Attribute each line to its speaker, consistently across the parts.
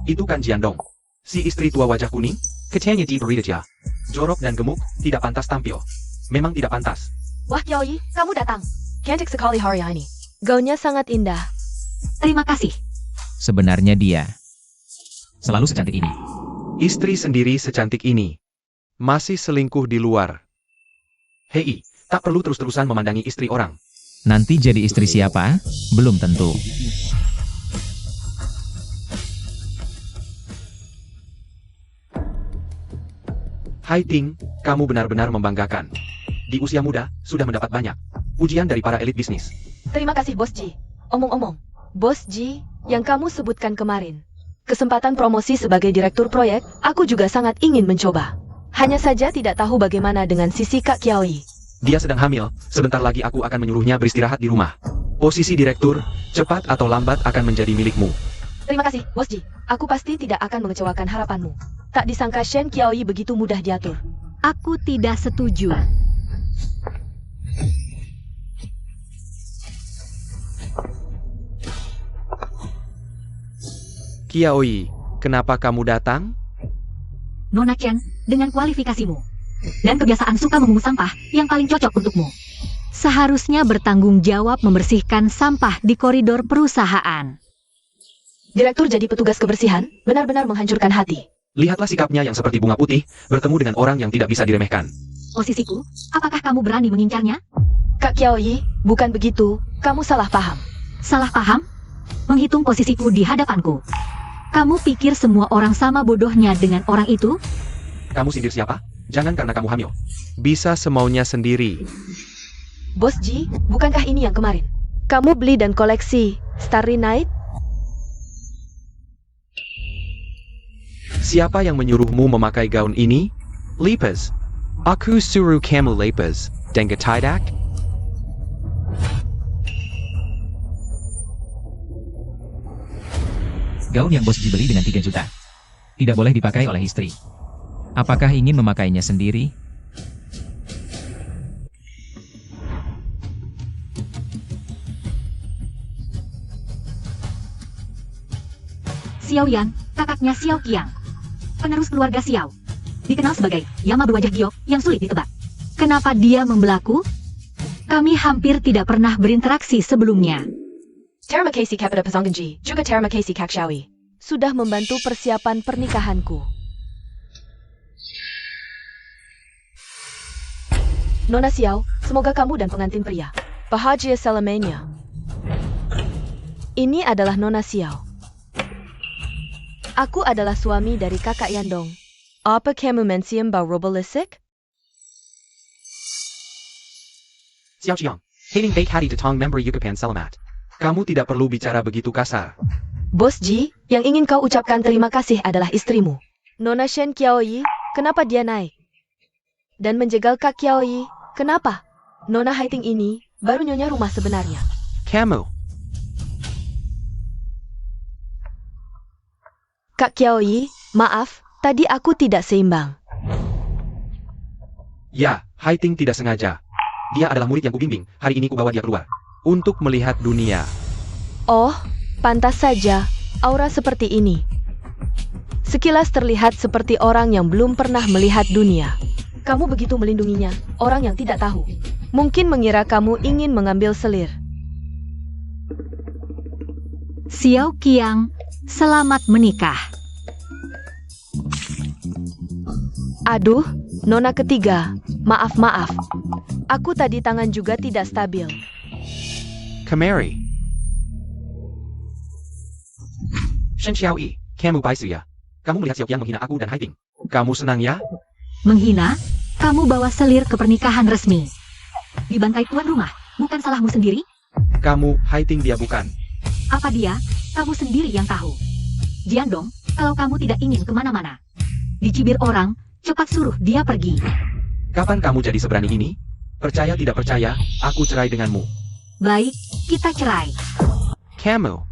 Speaker 1: Itu kan Jiandong. Si istri tua wajah kuning, kecilnya diberi dia. Jorok dan gemuk, tidak pantas tampil. Memang tidak pantas.
Speaker 2: Wah Qiaoyi, kamu datang. Cantik sekali hari ini. Gaunnya sangat indah.
Speaker 3: Terima kasih.
Speaker 4: Sebenarnya dia selalu secantik ini.
Speaker 1: Istri sendiri secantik ini. Masih selingkuh di luar. Hei, tak perlu terus-terusan memandangi istri orang.
Speaker 4: Nanti jadi istri siapa? Belum tentu.
Speaker 1: Hai Ting, kamu benar-benar membanggakan. Di usia muda, sudah mendapat banyak pujian dari para elit bisnis.
Speaker 2: Terima kasih Bos Ji. Omong-omong, Bos Ji, yang kamu sebutkan kemarin. Kesempatan promosi sebagai direktur proyek, aku juga sangat ingin mencoba. Hanya saja tidak tahu bagaimana dengan sisi Kak Qiaoyi.
Speaker 1: Dia sedang hamil, sebentar lagi aku akan menyuruhnya beristirahat di rumah. Posisi direktur, cepat atau lambat akan menjadi milikmu.
Speaker 2: Terima kasih, Bos Ji. Aku pasti tidak akan mengecewakan harapanmu. Tak disangka Shen Qiaoyi begitu mudah diatur.
Speaker 3: Aku tidak setuju.
Speaker 1: Qiaoyi, kenapa kamu datang?
Speaker 3: Nona Chen, dengan kualifikasimu dan kebiasaan suka memungut sampah yang paling cocok untukmu, seharusnya bertanggung jawab membersihkan sampah di koridor perusahaan.
Speaker 2: Direktur jadi petugas kebersihan, benar-benar menghancurkan hati.
Speaker 1: Lihatlah sikapnya yang seperti bunga putih, bertemu dengan orang yang tidak bisa diremehkan.
Speaker 3: Posisiku, apakah kamu berani mengincarnya?
Speaker 2: Kak Qiaoyi, bukan begitu, kamu salah paham.
Speaker 3: Salah paham? Menghitung posisiku di hadapanku. Kamu pikir semua orang sama bodohnya dengan orang itu?
Speaker 1: Kamu sindir siapa? Jangan karena kamu hamil. Bisa semaunya sendiri.
Speaker 2: Bos Ji, bukankah ini yang kemarin? Kamu beli dan koleksi Starry Night?
Speaker 1: Siapa yang menyuruhmu memakai gaun ini? Lepas. Aku suruh kamu lepas, dan tidak?
Speaker 4: Gaun yang Bos Ji beli dengan 3 juta. Tidak boleh dipakai oleh istri. Apakah ingin memakainya sendiri?
Speaker 3: Xiao Yan, kakaknya Xiao Qiang. Penerus keluarga Xiao. Dikenal sebagai Yama berwajah giok yang sulit ditebak. Kenapa dia membelaku? Kami hampir tidak pernah berinteraksi sebelumnya.
Speaker 2: Terima kasih kepada pasangan Ji, juga terima kasih Kak Xiaoyi. Sudah membantu persiapan pernikahanku. Nona Xiao, semoga kamu dan pengantin pria bahagia selamanya. Ini adalah Nona Xiao. Aku adalah suami dari kakak Yandong. Apa kamu mensiam bau robolisik?
Speaker 1: Xiao Qiang, hating baik hati datang member Yukapan Selamat. Kamu tidak perlu bicara begitu kasar.
Speaker 2: Bos Ji, yang ingin kau ucapkan terima kasih adalah istrimu. Nona Shen Qiaoyi, kenapa dia naik? Dan menjegal Kak Qiaoyi, kenapa? Nona Haiting ini baru nyonya rumah sebenarnya.
Speaker 1: Kamu.
Speaker 2: Kak Qiaoyi, maaf, tadi aku tidak seimbang.
Speaker 1: Ya, Haiting tidak sengaja. Dia adalah murid yang kubimbing, hari ini kubawa dia keluar. Untuk melihat dunia.
Speaker 2: Oh, pantas saja, aura seperti ini. Sekilas terlihat seperti orang yang belum pernah melihat dunia. Kamu begitu melindunginya, orang yang tidak tahu. Mungkin mengira kamu ingin mengambil selir.
Speaker 3: Xiao Qiang, selamat menikah.
Speaker 2: Aduh, Nona ketiga, maaf. Aku tadi tangan juga tidak stabil.
Speaker 1: Kemari. Shen Xiaoyi, kamu baik ya? Kamu melihat Xiao Qiang menghina aku dan Haiting. Kamu senang ya?
Speaker 3: Menghina? Kamu bawa selir ke pernikahan resmi. Dibantai tuan rumah, bukan salahmu sendiri?
Speaker 1: Kamu, Haiting dia bukan.
Speaker 3: Apa dia? Kamu sendiri yang tahu. Jiandong, kalau kamu tidak ingin kemana-mana, dicibir orang, cepat suruh dia pergi.
Speaker 1: Kapan kamu jadi seberani ini? Percaya tidak percaya, aku cerai denganmu.
Speaker 3: Baik, kita cerai.
Speaker 1: Kamu.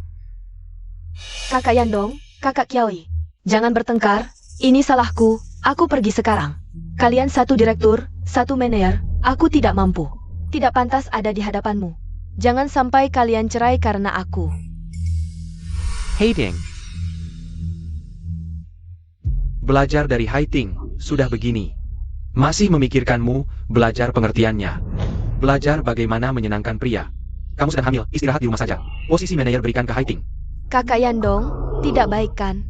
Speaker 2: Kakak Yandong, kakak Qiaoyi, jangan bertengkar, ini salahku, aku pergi sekarang. Kalian satu direktur, satu manajer, aku tidak mampu. Tidak pantas ada di hadapanmu. Jangan sampai kalian cerai karena aku.
Speaker 1: Haiting. Belajar dari Haiting, sudah begini. Masih memikirkanmu, belajar pengertiannya. Belajar bagaimana menyenangkan pria. Kamu sedang hamil, istirahat di rumah saja. Posisi manajer berikan ke Haiting.
Speaker 2: Kakak Yandong, tidak baik kan?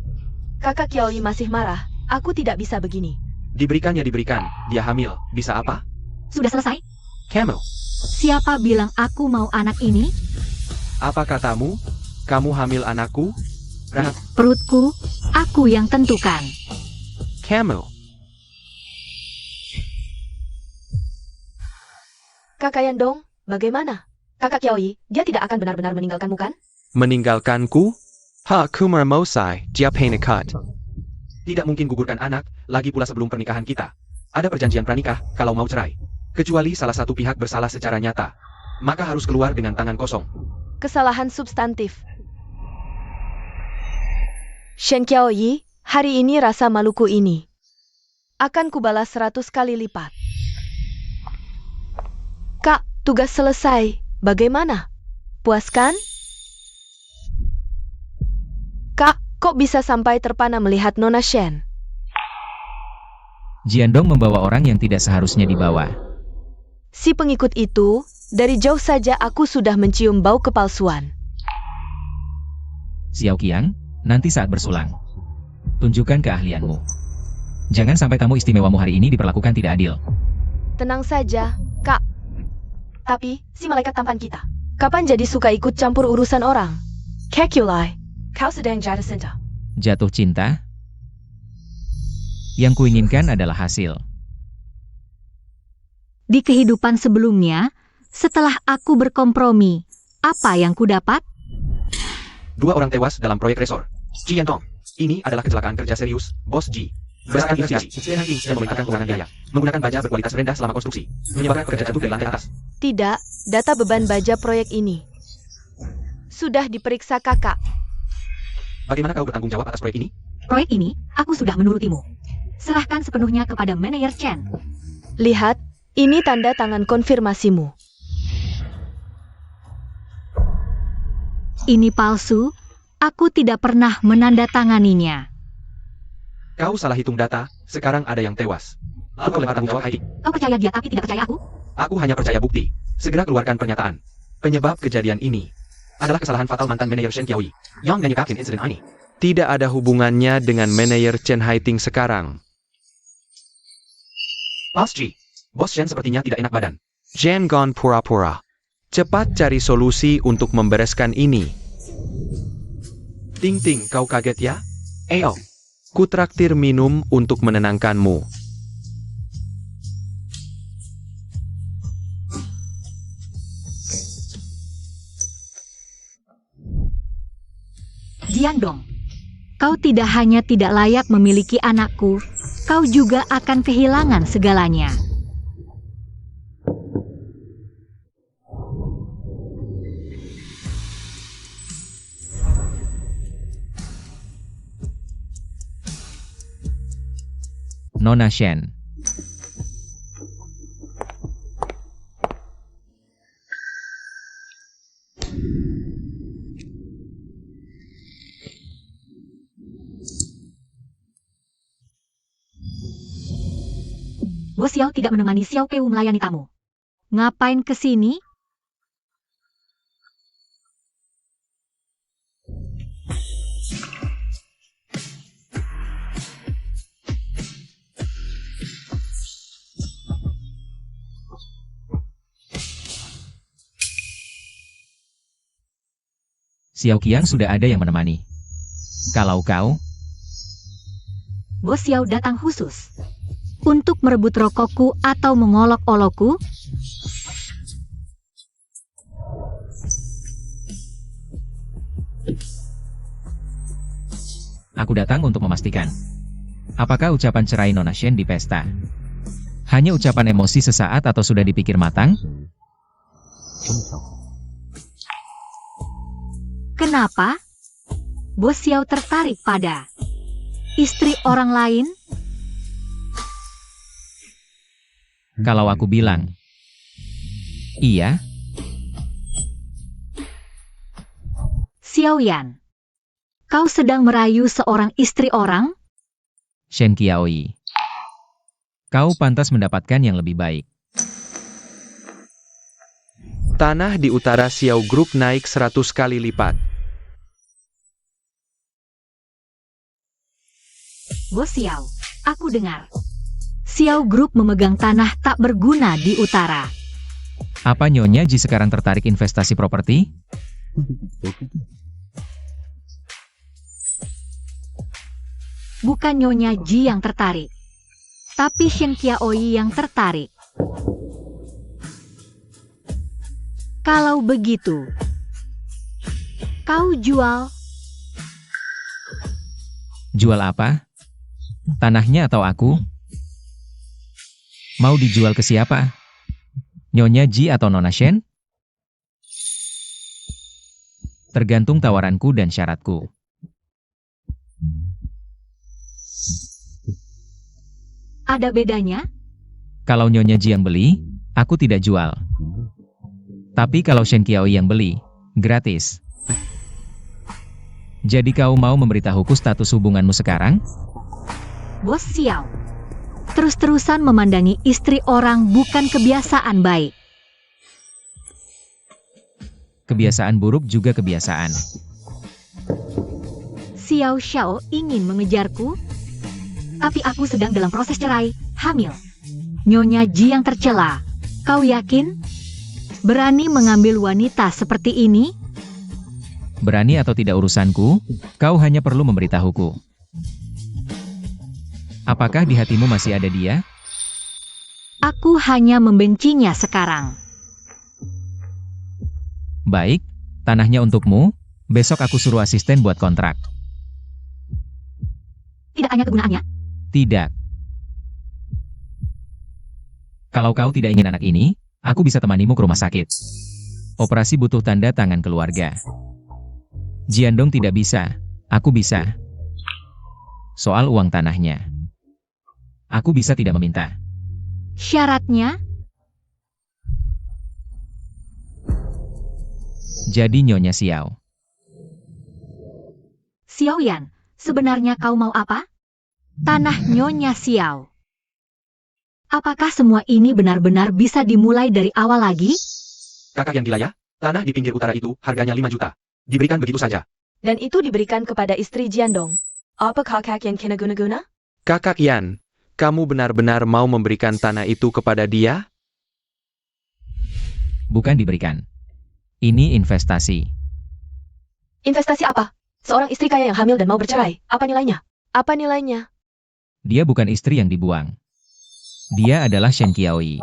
Speaker 2: Kakak Qiaoyi masih marah, aku tidak bisa begini.
Speaker 1: Diberikan ya diberikan, dia hamil, bisa apa?
Speaker 3: Sudah selesai?
Speaker 1: Camel,
Speaker 3: Siapa bilang aku mau anak ini?
Speaker 1: apa katamu? Kamu hamil anakku?
Speaker 3: Perutku, aku yang tentukan.
Speaker 1: Camel,
Speaker 2: Kakak Yandong, bagaimana? Kakak Qiaoyi, dia tidak akan benar-benar meninggalkanmu kan?
Speaker 1: meninggalkanku? Ha kumar mosai, dia penekat. Tidak mungkin gugurkan anak, lagi pula sebelum pernikahan kita. Ada perjanjian pranikah, kalau mau cerai. Kecuali salah satu pihak bersalah secara nyata. Maka harus keluar dengan tangan kosong.
Speaker 2: Kesalahan substantif. Shen Qiaoyi, hari ini rasa maluku ini akan kubalas 100 kali lipat. Kak, tugas selesai. Bagaimana? Puas kan? Kak, kok bisa sampai terpana melihat Nona Shen?
Speaker 4: Jiandong membawa orang yang tidak seharusnya dibawa.
Speaker 2: Si pengikut itu, dari jauh saja aku sudah mencium bau kepalsuan.
Speaker 4: Xiao Qiang, nanti saat bersulang, tunjukkan keahlianmu. Jangan sampai tamu istimewamu hari ini diperlakukan tidak adil.
Speaker 2: Tenang saja, Kak. Tapi, si malaikat tampan kita, kapan jadi suka ikut campur urusan orang? Kekulai, kau sedang jatuh cinta.
Speaker 4: Jatuh cinta? Yang kuinginkan adalah hasil.
Speaker 3: Di kehidupan sebelumnya, setelah aku berkompromi, apa yang kudapat?
Speaker 1: 2 orang tewas dalam proyek resor. Ji Yantong, ini adalah kecelakaan kerja serius, Bos Ji. Berdasarkan investigasi, Shen Haiting sedang memerintahkan pengurangan biaya, menggunakan baja berkualitas rendah selama konstruksi, menyebabkan pekerja jatuh dari lantai atas.
Speaker 2: Tidak, data beban baja proyek ini sudah diperiksa kakak.
Speaker 1: Bagaimana kau bertanggung jawab atas proyek ini?
Speaker 3: Proyek ini, aku sudah menurutimu. Serahkan sepenuhnya kepada manajer Chen.
Speaker 2: Lihat, ini tanda tangan konfirmasimu.
Speaker 3: Ini palsu, aku tidak pernah menandatanganinya.
Speaker 1: Kau salah hitung data, sekarang ada yang tewas. Lalu kau lempar tanggung jawab Haiting.
Speaker 3: Kau percaya dia tapi tidak percaya aku?
Speaker 1: Aku hanya percaya bukti. Segera keluarkan pernyataan. Penyebab kejadian ini adalah kesalahan fatal mantan manajer Shen Qiaoyi yang menyebabkan insiden ini. Tidak ada hubungannya dengan manajer Chen Haiting sekarang. Boss Ji, Bos Shen sepertinya tidak enak badan. Jen gone pura-pura. Cepat cari solusi untuk membereskan ini. Ting Ting, kau kaget ya? Ayo, kutraktir minum untuk menenangkanmu.
Speaker 3: Jiandong, kau tidak hanya tidak layak memiliki anakku, kau juga akan kehilangan segalanya.
Speaker 4: Nona Shen.
Speaker 3: Bos Xiao tidak menemani Xiao Peu melayani tamu. Ngapain ke sini?
Speaker 4: Xiao Qiang sudah ada yang menemani. Kalau kau,
Speaker 3: Bos Xiao datang khusus untuk merebut rokokku atau mengolok-olokku?
Speaker 4: aku datang untuk memastikan. Apakah ucapan cerai Nona Shen di pesta hanya ucapan emosi sesaat atau sudah dipikir matang?
Speaker 3: Kenapa? Bos Xiao tertarik pada istri orang lain?
Speaker 4: Kalau aku bilang iya,
Speaker 3: Xiao Yan, kau sedang merayu seorang istri orang?
Speaker 4: Shen Qiaoyi. Kau pantas mendapatkan yang lebih baik.
Speaker 1: Tanah di utara Xiao Group naik 100 kali lipat.
Speaker 3: Bos Xiao, aku dengar. Xiao Group memegang tanah tak berguna di utara.
Speaker 4: Apa Nyonya Ji sekarang tertarik investasi properti?
Speaker 3: Bukan Nyonya Ji yang tertarik, tapi Shen Qiaoyi yang tertarik. Kalau begitu, kau jual.
Speaker 4: Jual apa? Tanahnya atau aku? Mau dijual ke siapa? Nyonya Ji atau Nona Shen? Tergantung tawaranku dan syaratku.
Speaker 3: Ada bedanya?
Speaker 4: Kalau Nyonya Ji yang beli, aku tidak jual. Tapi kalau Shen Qiaoyi yang beli, gratis. Jadi kau mau memberitahuku status hubunganmu sekarang?
Speaker 3: Bos Xiao, terus-terusan memandangi istri orang bukan kebiasaan baik.
Speaker 4: Kebiasaan buruk juga kebiasaan.
Speaker 3: Xiao Xiao ingin mengejarku, tapi aku sedang dalam proses cerai, hamil. Nyonya Ji yang tercela, kau yakin? Berani mengambil wanita seperti ini?
Speaker 4: Berani atau tidak urusanku, kau hanya perlu memberitahuku. Apakah di hatimu masih ada dia?
Speaker 3: Aku hanya membencinya sekarang.
Speaker 4: Baik, tanahnya untukmu, besok aku suruh asisten buat kontrak.
Speaker 3: Tidak hanya kegunaannya.
Speaker 4: Tidak. Kalau kau tidak ingin anak ini, aku bisa temanimu ke rumah sakit. Operasi butuh tanda tangan keluarga. Jiandong tidak bisa, aku bisa. Soal uang tanahnya, aku bisa tidak meminta.
Speaker 3: Syaratnya?
Speaker 4: Jadi Nyonya Xiao.
Speaker 3: Xiao Yan, sebenarnya kau mau apa? Tanah Nyonya Xiao. Apakah semua ini benar-benar bisa dimulai dari awal lagi?
Speaker 1: Kakak yang gila ya? Tanah di pinggir utara itu harganya 5 juta. Diberikan begitu saja.
Speaker 2: Dan itu diberikan kepada istri Jiandong. Apa kakak yang kena guna-guna?
Speaker 1: Kakak Yan, kamu benar-benar mau memberikan tanah itu kepada dia?
Speaker 4: Bukan diberikan. Ini investasi.
Speaker 2: Investasi apa? Seorang istri kaya yang hamil dan mau bercerai. Apa nilainya? Apa nilainya?
Speaker 4: Dia bukan istri yang dibuang. Dia adalah Shen Qiaoyi.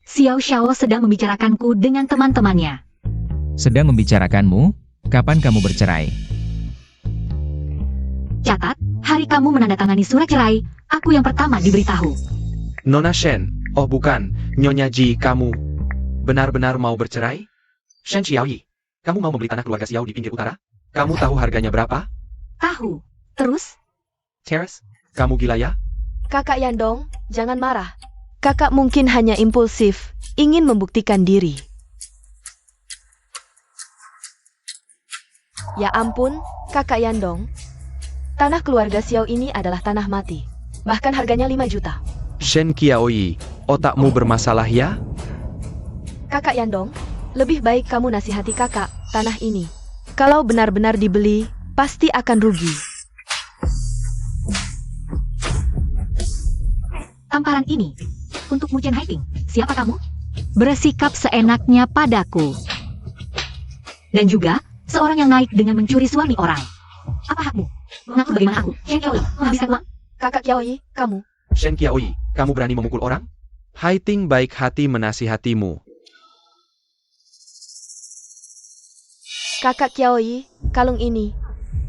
Speaker 3: Xiao Xiao sedang membicarakanku dengan teman-temannya.
Speaker 4: Sedang membicarakanmu, kapan kamu bercerai?
Speaker 3: Catat, hari kamu menandatangani surat cerai, aku yang pertama diberitahu.
Speaker 1: Nona Shen, oh bukan, Nyonya Ji, kamu benar-benar mau bercerai? Shen Qiaoyi, kamu mau membeli tanah keluarga Xiao di pinggir utara? Kamu tahu harganya berapa?
Speaker 3: Tahu. Terus?
Speaker 1: Terrace, kamu gila ya?
Speaker 2: Kakak Yandong, jangan marah. Kakak mungkin hanya impulsif, ingin membuktikan diri. Ya ampun, Kakak Yandong. Tanah keluarga Xiao ini adalah tanah mati. Bahkan harganya 5 juta.
Speaker 1: Shen Qiaoyi, otakmu bermasalah ya?
Speaker 2: Kakak Yandong, lebih baik kamu nasihati kakak, tanah ini. Kalau benar-benar dibeli, pasti akan rugi.
Speaker 3: Tamparan ini untukmu Chen Haiting. Siapa kamu? Bersikap seenaknya padaku. Dan juga seorang yang naik dengan mencuri suami orang. Apa hakmu? Mengaku bagaimana aku, Shen Qiaoyi, menghabiskan uang?
Speaker 2: Kakak Qiaoyi, kamu.
Speaker 1: Shen Qiaoyi, kamu berani memukul orang? Haiting baik hati menasihatimu.
Speaker 2: Kakak Qiaoyi, kalung ini.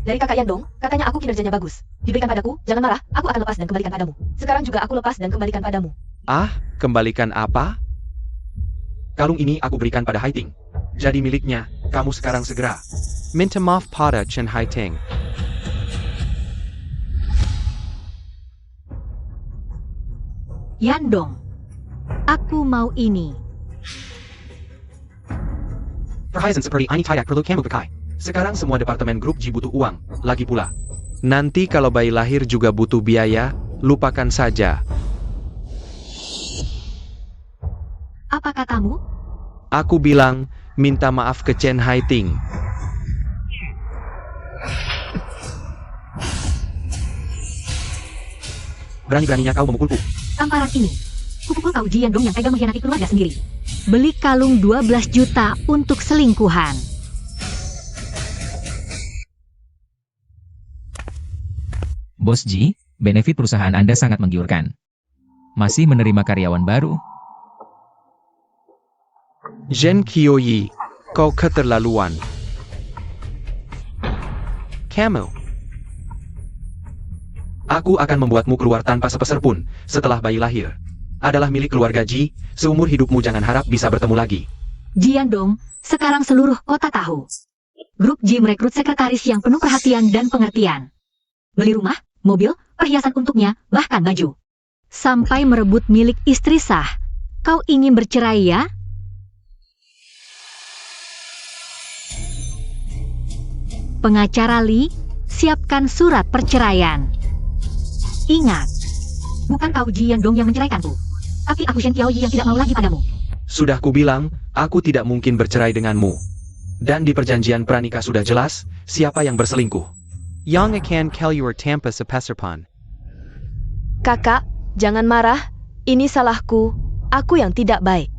Speaker 2: Dari kakak Yandong, katanya aku kinerjanya bagus. Diberikan padaku, jangan marah, aku akan lepas dan kembalikan padamu. Sekarang juga aku lepas dan kembalikan padamu.
Speaker 1: Ah, kembalikan apa? Kalung ini aku berikan pada Haiting. Jadi miliknya, kamu sekarang segera. Minta maaf pada Chen Haiting.
Speaker 3: Yandong, aku mau ini.
Speaker 1: Perhiasan seperti ini tidak perlu kamu pakai. Sekarang semua departemen grup Ji butuh uang. Lagi pula, Nanti kalau bayi lahir juga butuh biaya, lupakan saja.
Speaker 3: Apa katamu?
Speaker 1: Aku bilang, minta maaf ke Chen Haiting. Berani-beraninya kau memukulku.
Speaker 3: Tamparan ini. Kupukul kau Ji Yandong yang tega mengkhianati keluarga sendiri. Beli kalung 12 juta untuk selingkuhan.
Speaker 4: Bos Ji, benefit perusahaan Anda sangat menggiurkan. Masih menerima karyawan baru?
Speaker 1: Zhen Qiuyi, kau keterlaluan. Kamu. Aku akan membuatmu keluar tanpa sepeser pun setelah bayi lahir. Adalah milik keluarga Ji, seumur hidupmu jangan harap bisa bertemu lagi.
Speaker 3: Ji Yandong, sekarang seluruh kota tahu. Grup Ji merekrut sekretaris yang penuh perhatian dan pengertian. Beli rumah, mobil, perhiasan untuknya, bahkan baju. Sampai merebut milik istri sah. Kau ingin bercerai ya? Pengacara Li, siapkan surat perceraian. Ingat, bukan kau Ji Yandong yang menceraikanku, tapi aku Shen Qiaoyi yang tidak mau lagi padamu.
Speaker 1: Sudah kubilang, aku tidak mungkin bercerai denganmu. Dan di perjanjian pranikah sudah jelas, siapa yang berselingkuh. Yang akan keluar tanpa sepeserpun.
Speaker 2: Kakak, jangan marah. Ini salahku. Aku yang tidak baik.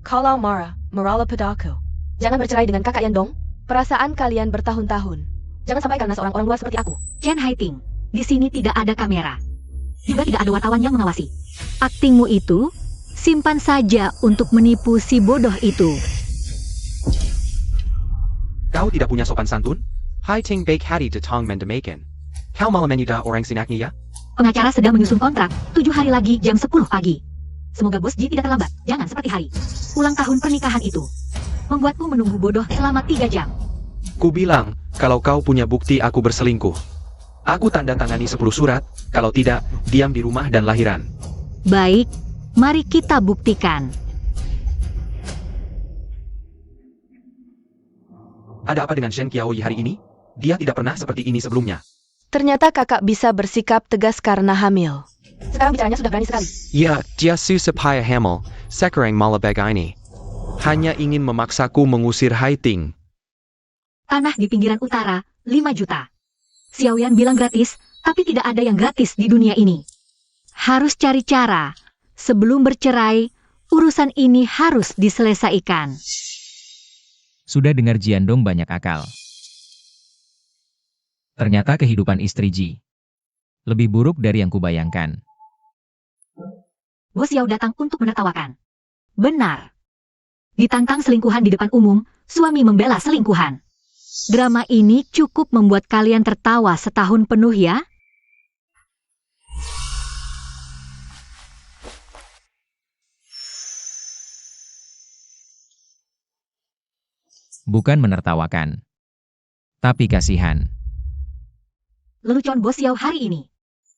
Speaker 2: Kalau marah, marahlah padaku. Jangan bercerai dengan kakak Yandong. Perasaan kalian bertahun-tahun. Jangan sampai karena seorang orang luar seperti aku.
Speaker 3: Chen Haiting, di sini tidak ada kamera. Juga tidak ada wartawan yang mengawasi. Aktingmu itu, simpan saja untuk menipu si bodoh itu.
Speaker 1: Kau tidak punya sopan santun? Haiting baik hati de tong mendemakan. Kau malah menyudah orang sinaknya ya?
Speaker 3: Pengacara sedang menyusun kontrak, 7 hari lagi jam 10 pagi. Semoga Bos Ji tidak terlambat, jangan seperti hari ulang tahun pernikahan itu. Membuatku menunggu bodoh selama 3 jam.
Speaker 1: Ku bilang, kalau kau punya bukti aku berselingkuh. Aku tanda tangani 10 surat, kalau tidak, diam di rumah dan lahiran.
Speaker 3: Baik, mari kita buktikan.
Speaker 1: Ada apa dengan Shen Qiaoyi hari ini? Dia tidak pernah seperti ini sebelumnya.
Speaker 2: Ternyata kakak bisa bersikap tegas karena hamil.
Speaker 3: Sekarang bicaranya sudah berani sekali.
Speaker 1: Ya, dia supaya hamil, sekarang malah begini. Hanya ingin memaksaku mengusir Haiting.
Speaker 3: Tanah di pinggiran utara, 5 juta. Xiaoyan bilang gratis, tapi tidak ada yang gratis di dunia ini. Harus cari cara. Sebelum bercerai, urusan ini harus diselesaikan.
Speaker 4: Sudah dengar Jiandong banyak akal. Ternyata kehidupan istri Ji lebih buruk dari yang kubayangkan.
Speaker 3: Bos Xiao datang untuk menertawakan. Benar. Ditantang selingkuhan di depan umum, suami membela selingkuhan. Drama ini cukup membuat kalian tertawa setahun penuh ya?
Speaker 4: Bukan menertawakan, tapi kasihan.
Speaker 3: Lelucon Bos Xiao hari ini.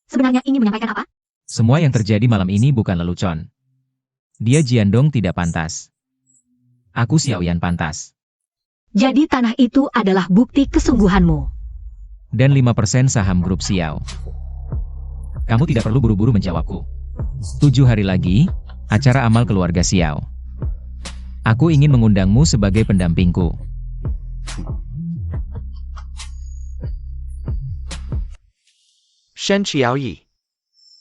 Speaker 3: Sebenarnya ingin menyampaikan apa?
Speaker 4: Semua yang terjadi malam ini bukan lelucon. Dia Jiandong tidak pantas. Aku Xiaoyan pantas.
Speaker 3: Jadi tanah itu adalah bukti kesungguhanmu.
Speaker 4: Dan 5% saham grup Xiao. Kamu tidak perlu buru-buru menjawabku. 7 hari lagi, acara amal keluarga Xiao. Aku ingin mengundangmu sebagai pendampingku.
Speaker 1: Shen Qiaoyi.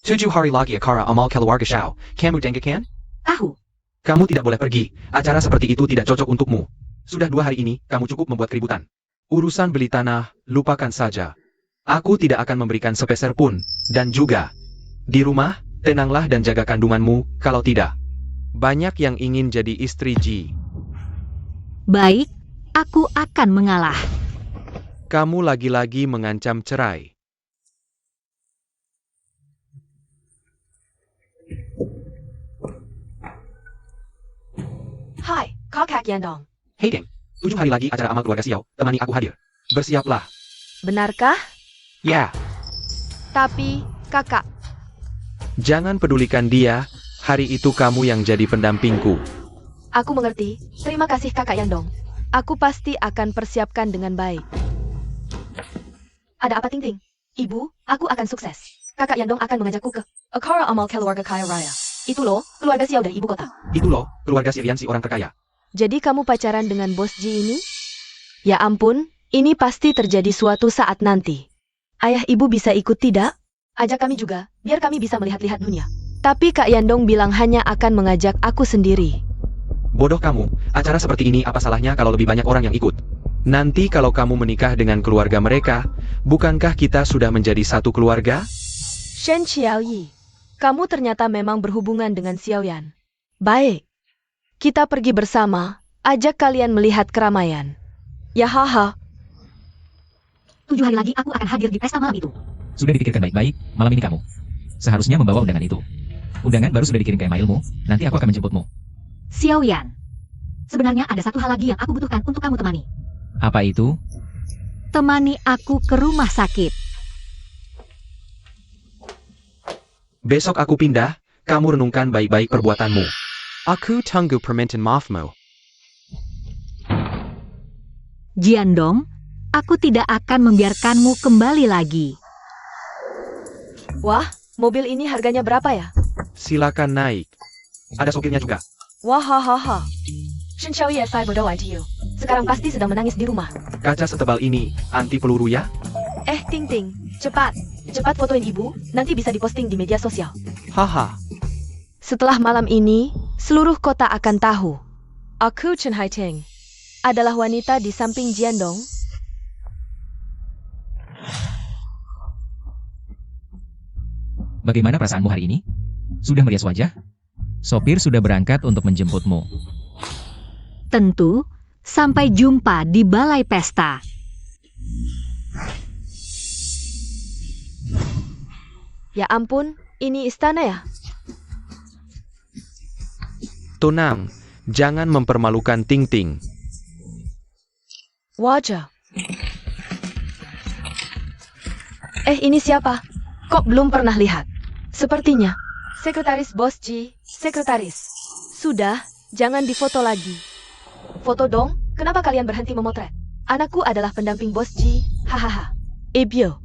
Speaker 1: 7 hari lagi acara amal keluarga Xiao. Kamu dengarkan?
Speaker 3: Tahu.
Speaker 1: Kamu tidak boleh pergi. Acara seperti itu tidak cocok untukmu. Sudah 2 hari ini, kamu cukup membuat keributan. Urusan beli tanah, lupakan saja. Aku tidak akan memberikan sepeser pun. Dan juga, di rumah, tenanglah dan jaga kandunganmu, kalau tidak. Banyak yang ingin jadi istri Ji.
Speaker 3: Baik, aku akan mengalah.
Speaker 1: Kamu lagi-lagi mengancam cerai.
Speaker 2: Hai, kakak Yandong.
Speaker 1: Hei geng, 7 hari lagi acara amal keluarga Xiao, temani aku hadir. Bersiaplah.
Speaker 2: Benarkah?
Speaker 1: Ya,
Speaker 2: Tapi, kakak,
Speaker 1: jangan pedulikan dia, hari itu kamu yang jadi pendampingku.
Speaker 2: aku mengerti. Terima kasih kakak Yandong. Aku pasti akan persiapkan dengan baik. Ada apa Ting Ting? Ibu, aku akan sukses. Kakak Yandong akan mengajakku ke Akara Amal Keluarga Kaya Raya. Itu loh, keluarga Xiao dari ibu kota.
Speaker 1: Itu loh, keluarga Silian si orang terkaya.
Speaker 2: Jadi kamu pacaran dengan bos Ji ini? Ya ampun, ini pasti terjadi suatu saat nanti. Ayah ibu bisa ikut tidak? Ajak kami juga, biar kami bisa melihat-lihat dunia. Tapi Kak Yandong bilang hanya akan mengajak aku sendiri.
Speaker 1: Bodoh kamu, acara seperti ini apa salahnya kalau lebih banyak orang yang ikut? Nanti kalau kamu menikah dengan keluarga mereka, bukankah kita sudah menjadi satu keluarga?
Speaker 2: Shen Xiaoyi, kamu ternyata memang berhubungan dengan Xiaoyan. Baik, kita pergi bersama, ajak kalian melihat keramaian. Ya haha.
Speaker 3: 7 hari lagi aku akan hadir di pesta malam itu.
Speaker 4: Sudah dipikirkan baik-baik, malam ini kamu seharusnya membawa undangan itu. Undangan baru sudah dikirim ke emailmu, nanti aku akan menjemputmu.
Speaker 3: Xiao Yan, sebenarnya ada satu hal lagi yang aku butuhkan untuk kamu temani.
Speaker 4: Apa itu?
Speaker 3: Temani aku ke rumah sakit.
Speaker 1: Besok aku pindah, kamu renungkan baik-baik perbuatanmu. Aku tunggu permintaan maafmu.
Speaker 3: Jiandong, aku tidak akan membiarkanmu kembali lagi.
Speaker 2: Wah, mobil ini harganya berapa ya?
Speaker 1: Silakan naik. Ada sopirnya juga.
Speaker 2: Wah hahaha. Shen Xiaoyi saya berdoa to you. Sekarang pasti sedang menangis di rumah.
Speaker 1: Kaca setebal ini, anti peluru ya?
Speaker 2: Ting Ting, cepat. Cepat fotoin ibu, nanti bisa diposting di media sosial.
Speaker 1: Haha.
Speaker 2: Setelah malam ini, seluruh kota akan tahu. Aku Chen Haiteng adalah wanita di samping Jiandong.
Speaker 4: Bagaimana perasaanmu hari ini? Sudah merias wajah? Sopir sudah berangkat untuk menjemputmu.
Speaker 3: Tentu, sampai jumpa di balai pesta.
Speaker 2: Ya ampun, ini istana ya?
Speaker 1: Tenang, jangan mempermalukan Ting Ting.
Speaker 2: Wajah. Ini siapa? Kok belum pernah lihat? Sepertinya. Sekretaris Bos Ji, sekretaris. Sudah, jangan difoto lagi. Foto dong, kenapa kalian berhenti memotret? Anakku adalah pendamping Bos Ji, hahaha. Ebyo.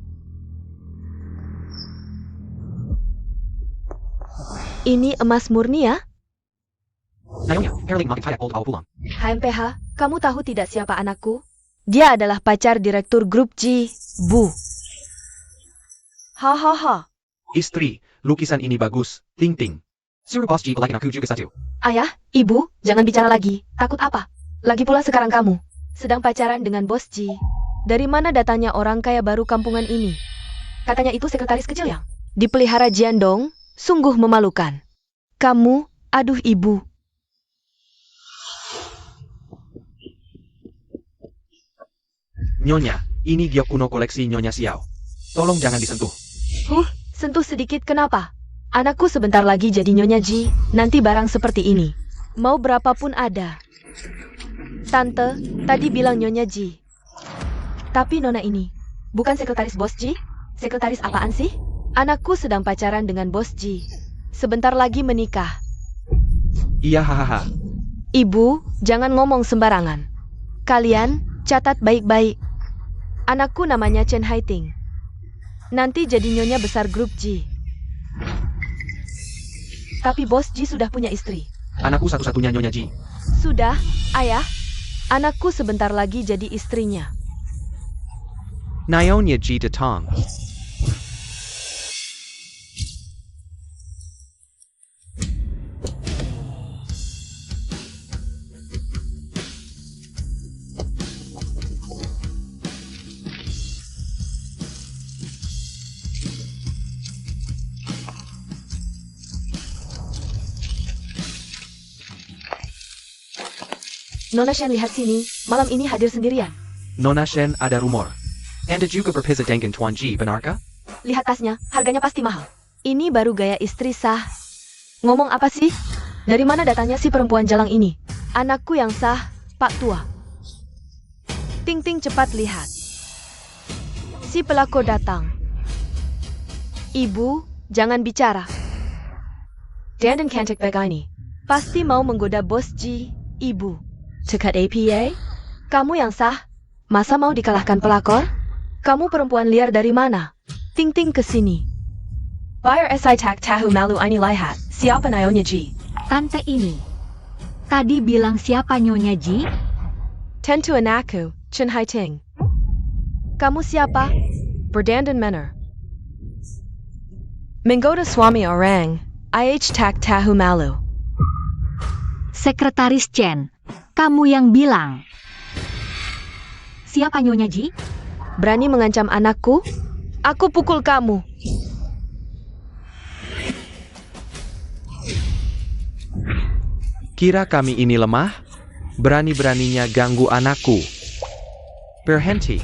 Speaker 2: Ini emas murni ya?
Speaker 1: Nayonya, Erling makin kayak old au pulang.
Speaker 2: HMPH, kamu tahu tidak siapa anakku? Dia adalah pacar direktur grup Ji, Bu. Hahaha.
Speaker 1: Istri, lukisan ini bagus, Ting Ting. Suruh Bos Ji beliin aku juga satu.
Speaker 2: Ayah, ibu, jangan bicara lagi. Takut apa? Lagi pula sekarang kamu sedang pacaran dengan Bos Ji. Dari mana datanya orang kaya baru kampungan ini? Katanya itu sekretaris kecil yang dipelihara Jiandong. Sungguh memalukan. Kamu, aduh ibu.
Speaker 1: Nyonya, ini giok kuno koleksi Nyonya Xiao. Tolong jangan disentuh.
Speaker 2: Sentuh sedikit kenapa? Anakku sebentar lagi jadi Nyonya Ji, nanti barang seperti ini. Mau berapapun ada. Tante, tadi bilang Nyonya Ji. Tapi Nona ini, bukan sekretaris Bos Ji? Sekretaris apaan sih? Anakku sedang pacaran dengan Bos Ji. Sebentar lagi menikah.
Speaker 1: Iya hahaha.
Speaker 2: Ibu, jangan ngomong sembarangan. Kalian, catat baik-baik. Anakku namanya Chen Haiting. Nanti jadi nyonya besar grup Ji. Tapi Bos Ji sudah punya istri.
Speaker 1: Anakku satu-satunya Nyonya Ji.
Speaker 2: Sudah, ayah. Anakku sebentar lagi jadi istrinya.
Speaker 1: Nyonya Ji datang.
Speaker 2: Nona Shen lihat sini, malam ini hadir sendirian.
Speaker 1: Nona Shen ada rumor. Anda juga berpisah dengan Tuan Ji, benarkah?
Speaker 2: Lihat tasnya, harganya pasti mahal. Ini baru gaya istri sah. Ngomong apa sih? Dari mana datanya si perempuan jalang ini? Anakku yang sah, Pak Tua. Ting Ting cepat lihat. Si pelakor datang. Ibu, jangan bicara. Dan cantik begini. Pasti mau menggoda Bos Ji, ibu. Dekat APA? Kamu yang sah? Masa mau dikalahkan pelakor? Kamu perempuan liar dari mana? Ting Ting ke sini. Bayar SI tak tahu malu ini lihat. Siapa Nyonya Ji?
Speaker 3: Tante ini. Tadi bilang siapa Nyonya Ji?
Speaker 2: Tentu anakku, Chen Haiting. Kamu siapa? Berdandan Manor. Menggoda suami orang. IH tak tahu malu.
Speaker 3: Sekretaris Chen. Kamu yang bilang. Siapa Nyonya Ji?
Speaker 2: Berani mengancam anakku? Aku pukul kamu.
Speaker 1: Kira kami ini lemah? Berani-beraninya ganggu anakku. Berhenti.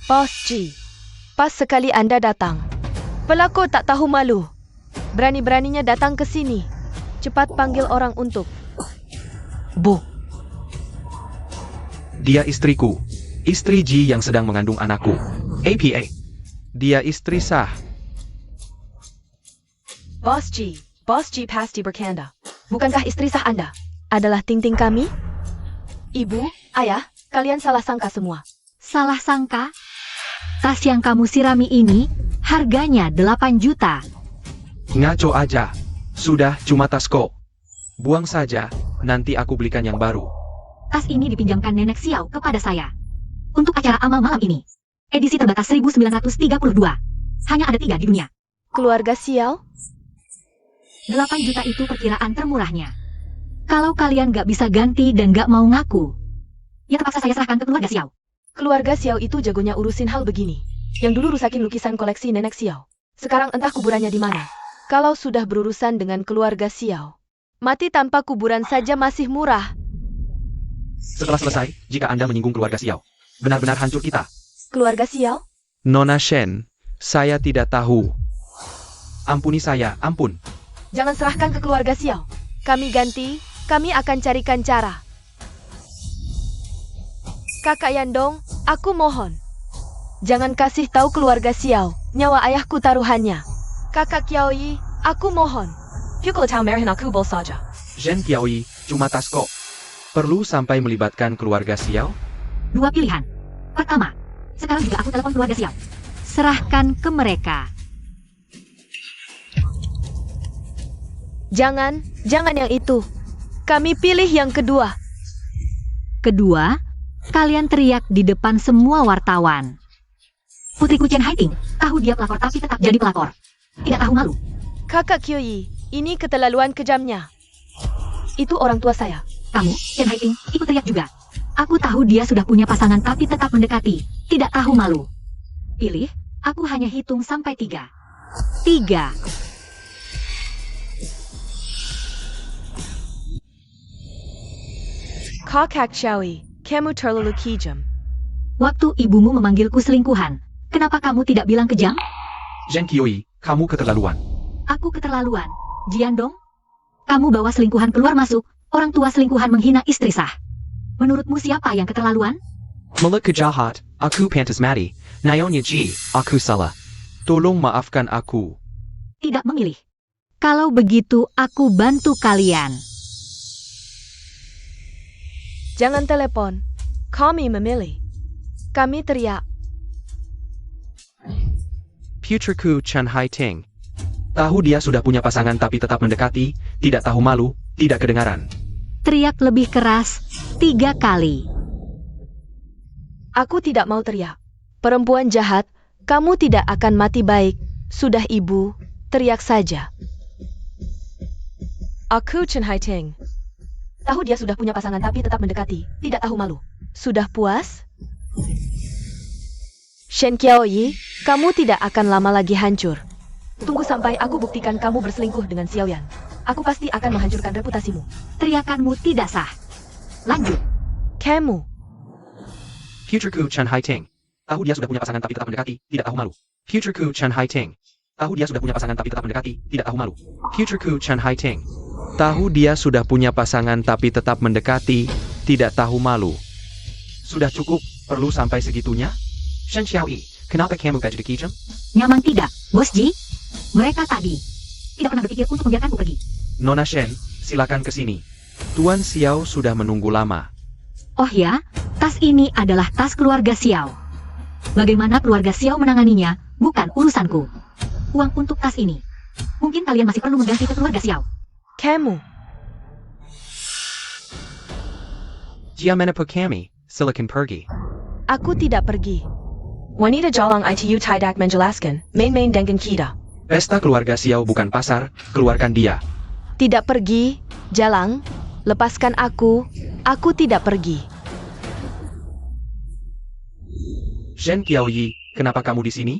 Speaker 2: Bos Ji. Pas sekali Anda datang. Pelakor tak tahu malu. Berani-beraninya datang ke sini. Cepat panggil orang untuk. Bu.
Speaker 1: Dia istriku. Istri Ji yang sedang mengandung anakku. APA. Dia istri sah.
Speaker 2: Bos Ji pasti bercanda. Bukankah istri sah Anda adalah Ting Ting kami? Ibu, ayah, kalian salah sangka semua.
Speaker 3: Salah sangka? Tas yang kamu sirami ini, harganya 8 juta.
Speaker 1: Ngaco aja. Sudah, cuma tas kok. Buang saja, nanti aku belikan yang baru.
Speaker 3: Tas ini dipinjamkan Nenek Xiao kepada saya. Untuk acara amal malam ini. Edisi terbatas 1932. Hanya ada 3 di dunia.
Speaker 2: Keluarga Xiao?
Speaker 3: 8 juta itu perkiraan termurahnya. Kalau kalian gak bisa ganti dan gak mau ngaku, ya terpaksa saya serahkan ke keluarga Xiao.
Speaker 2: Keluarga Xiao itu jagonya urusin hal begini. Yang dulu rusakin lukisan koleksi Nenek Xiao. Sekarang entah kuburannya di mana. Kalau sudah berurusan dengan keluarga Xiao, mati tanpa kuburan saja masih murah.
Speaker 1: Setelah selesai, jika Anda menyinggung keluarga Xiao, benar-benar hancur kita.
Speaker 2: Keluarga Xiao?
Speaker 1: Nona Shen, saya tidak tahu. Ampuni saya, ampun.
Speaker 2: Jangan serahkan ke keluarga Xiao. Kami ganti, kami akan carikan cara. Kakak Yandong, aku mohon. Jangan kasih tahu keluarga Xiao, nyawa ayahku taruhannya. Kakak Kiaoyi, aku mohon. Pukul tahu merahin aku bol saja.
Speaker 1: Zhen Qiaoyi, cuma tas kok. Perlu sampai melibatkan keluarga Xiao?
Speaker 3: 2 pilihan. Pertama, sekarang juga aku telepon keluarga Xiao. Serahkan ke mereka.
Speaker 2: Jangan yang itu. Kami pilih yang kedua.
Speaker 3: Kedua, kalian teriak di depan semua wartawan. Putriku Chen Haiting, tahu dia pelakor tapi tetap jadi pelakor. Tidak tahu malu.
Speaker 2: Kakak Kyoyi, ini keterlaluan kejamnya. Itu orang tua saya.
Speaker 3: Kamu, Chen Haiting, ikut teriak juga. Aku tahu dia sudah punya pasangan tapi tetap mendekati. Tidak tahu malu. Pilih, aku hanya hitung sampai 3. 3.
Speaker 2: Kakak Xiaoyi, kamu terlalu kejam.
Speaker 3: Waktu ibumu memanggilku selingkuhan, kenapa kamu tidak bilang kejam?
Speaker 1: Zhen Qiaoyi, kamu keterlaluan.
Speaker 3: Aku keterlaluan. Jiandong, kamu bawa selingkuhan keluar masuk, orang tua selingkuhan menghina istri sah. Menurutmu siapa yang keterlaluan?
Speaker 1: Mulut kejahat, aku pantas mati. Nyonya Ji, aku salah. Tolong maafkan aku.
Speaker 3: Tidak memilih. Kalau begitu, aku bantu kalian.
Speaker 2: Jangan telepon. Kami memilih. Kami teriak.
Speaker 1: Putriku Chen Haiting. Tahu dia sudah punya pasangan tapi tetap mendekati, tidak tahu malu, tidak kedengaran.
Speaker 3: Teriak lebih keras, 3 kali.
Speaker 2: Aku tidak mau teriak. Perempuan jahat, kamu tidak akan mati baik. Sudah ibu, teriak saja. Aku Chen Haiting. Tahu dia sudah punya pasangan tapi tetap mendekati, tidak tahu malu. Sudah puas? Shen Qiaoyi, kamu tidak akan lama lagi hancur. Tunggu sampai aku buktikan kamu berselingkuh dengan Xiaoyan. Aku pasti akan menghancurkan reputasimu.
Speaker 3: Teriakanmu tidak sah. Lanjut.
Speaker 2: Kamu.
Speaker 1: Putriku Chen Haiting. Tahu dia sudah punya pasangan tapi tetap mendekati, tidak tahu malu. Putriku Chen Haiting. Tahu dia sudah punya pasangan tapi tetap mendekati, tidak tahu malu. Putriku Chen Haiting. Tahu dia sudah punya pasangan tapi tetap mendekati, tidak tahu malu. Sudah cukup, perlu sampai segitunya? Shen Xiaoyi, kenapa kamu jadi kejam?
Speaker 3: Nyaman tidak, Bos Ji? Mereka tadi tidak pernah berpikir untuk membiarkanku pergi.
Speaker 1: Nona Shen, silakan ke sini. Tuan Xiao sudah menunggu lama.
Speaker 3: Oh ya, tas ini adalah tas keluarga Xiao. Bagaimana keluarga Xiao menanganinya, bukan urusanku. Uang untuk tas ini. Mungkin kalian masih perlu mengganti ke keluarga Xiao.
Speaker 2: Kamu.
Speaker 1: Giamana po kami, silakan pergi.
Speaker 2: Aku tidak pergi. Wanita Jalang itu tidak menjelaskan, main-main dengan kita.
Speaker 1: Pesta keluarga Xiao bukan pasar, keluarkan dia.
Speaker 2: Tidak pergi, Jalang. Lepaskan aku tidak pergi.
Speaker 1: Shen Qiaoyi, kenapa kamu di sini?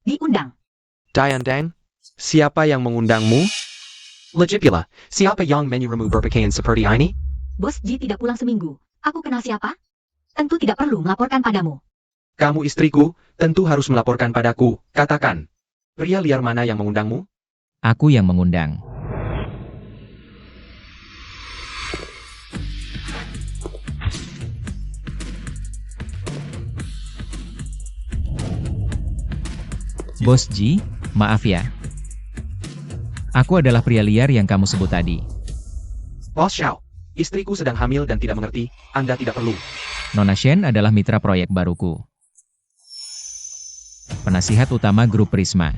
Speaker 3: Diundang.
Speaker 1: Dian Dan? Siapa yang mengundangmu? Legit pula, siapa yang menyuruhmu berpakaian seperti ini?
Speaker 3: Bos Ji tidak pulang seminggu. Aku kenal siapa? Tentu tidak perlu melaporkan padamu.
Speaker 1: Kamu istriku, tentu harus melaporkan padaku. Katakan, pria liar mana yang mengundangmu?
Speaker 4: Aku yang mengundang. Bos Ji, maaf ya. Aku adalah pria liar yang kamu sebut tadi.
Speaker 1: Bos Xiao, istriku sedang hamil dan tidak mengerti, Anda tidak perlu.
Speaker 4: Nona Shen adalah mitra proyek baruku. Penasihat utama grup Prisma.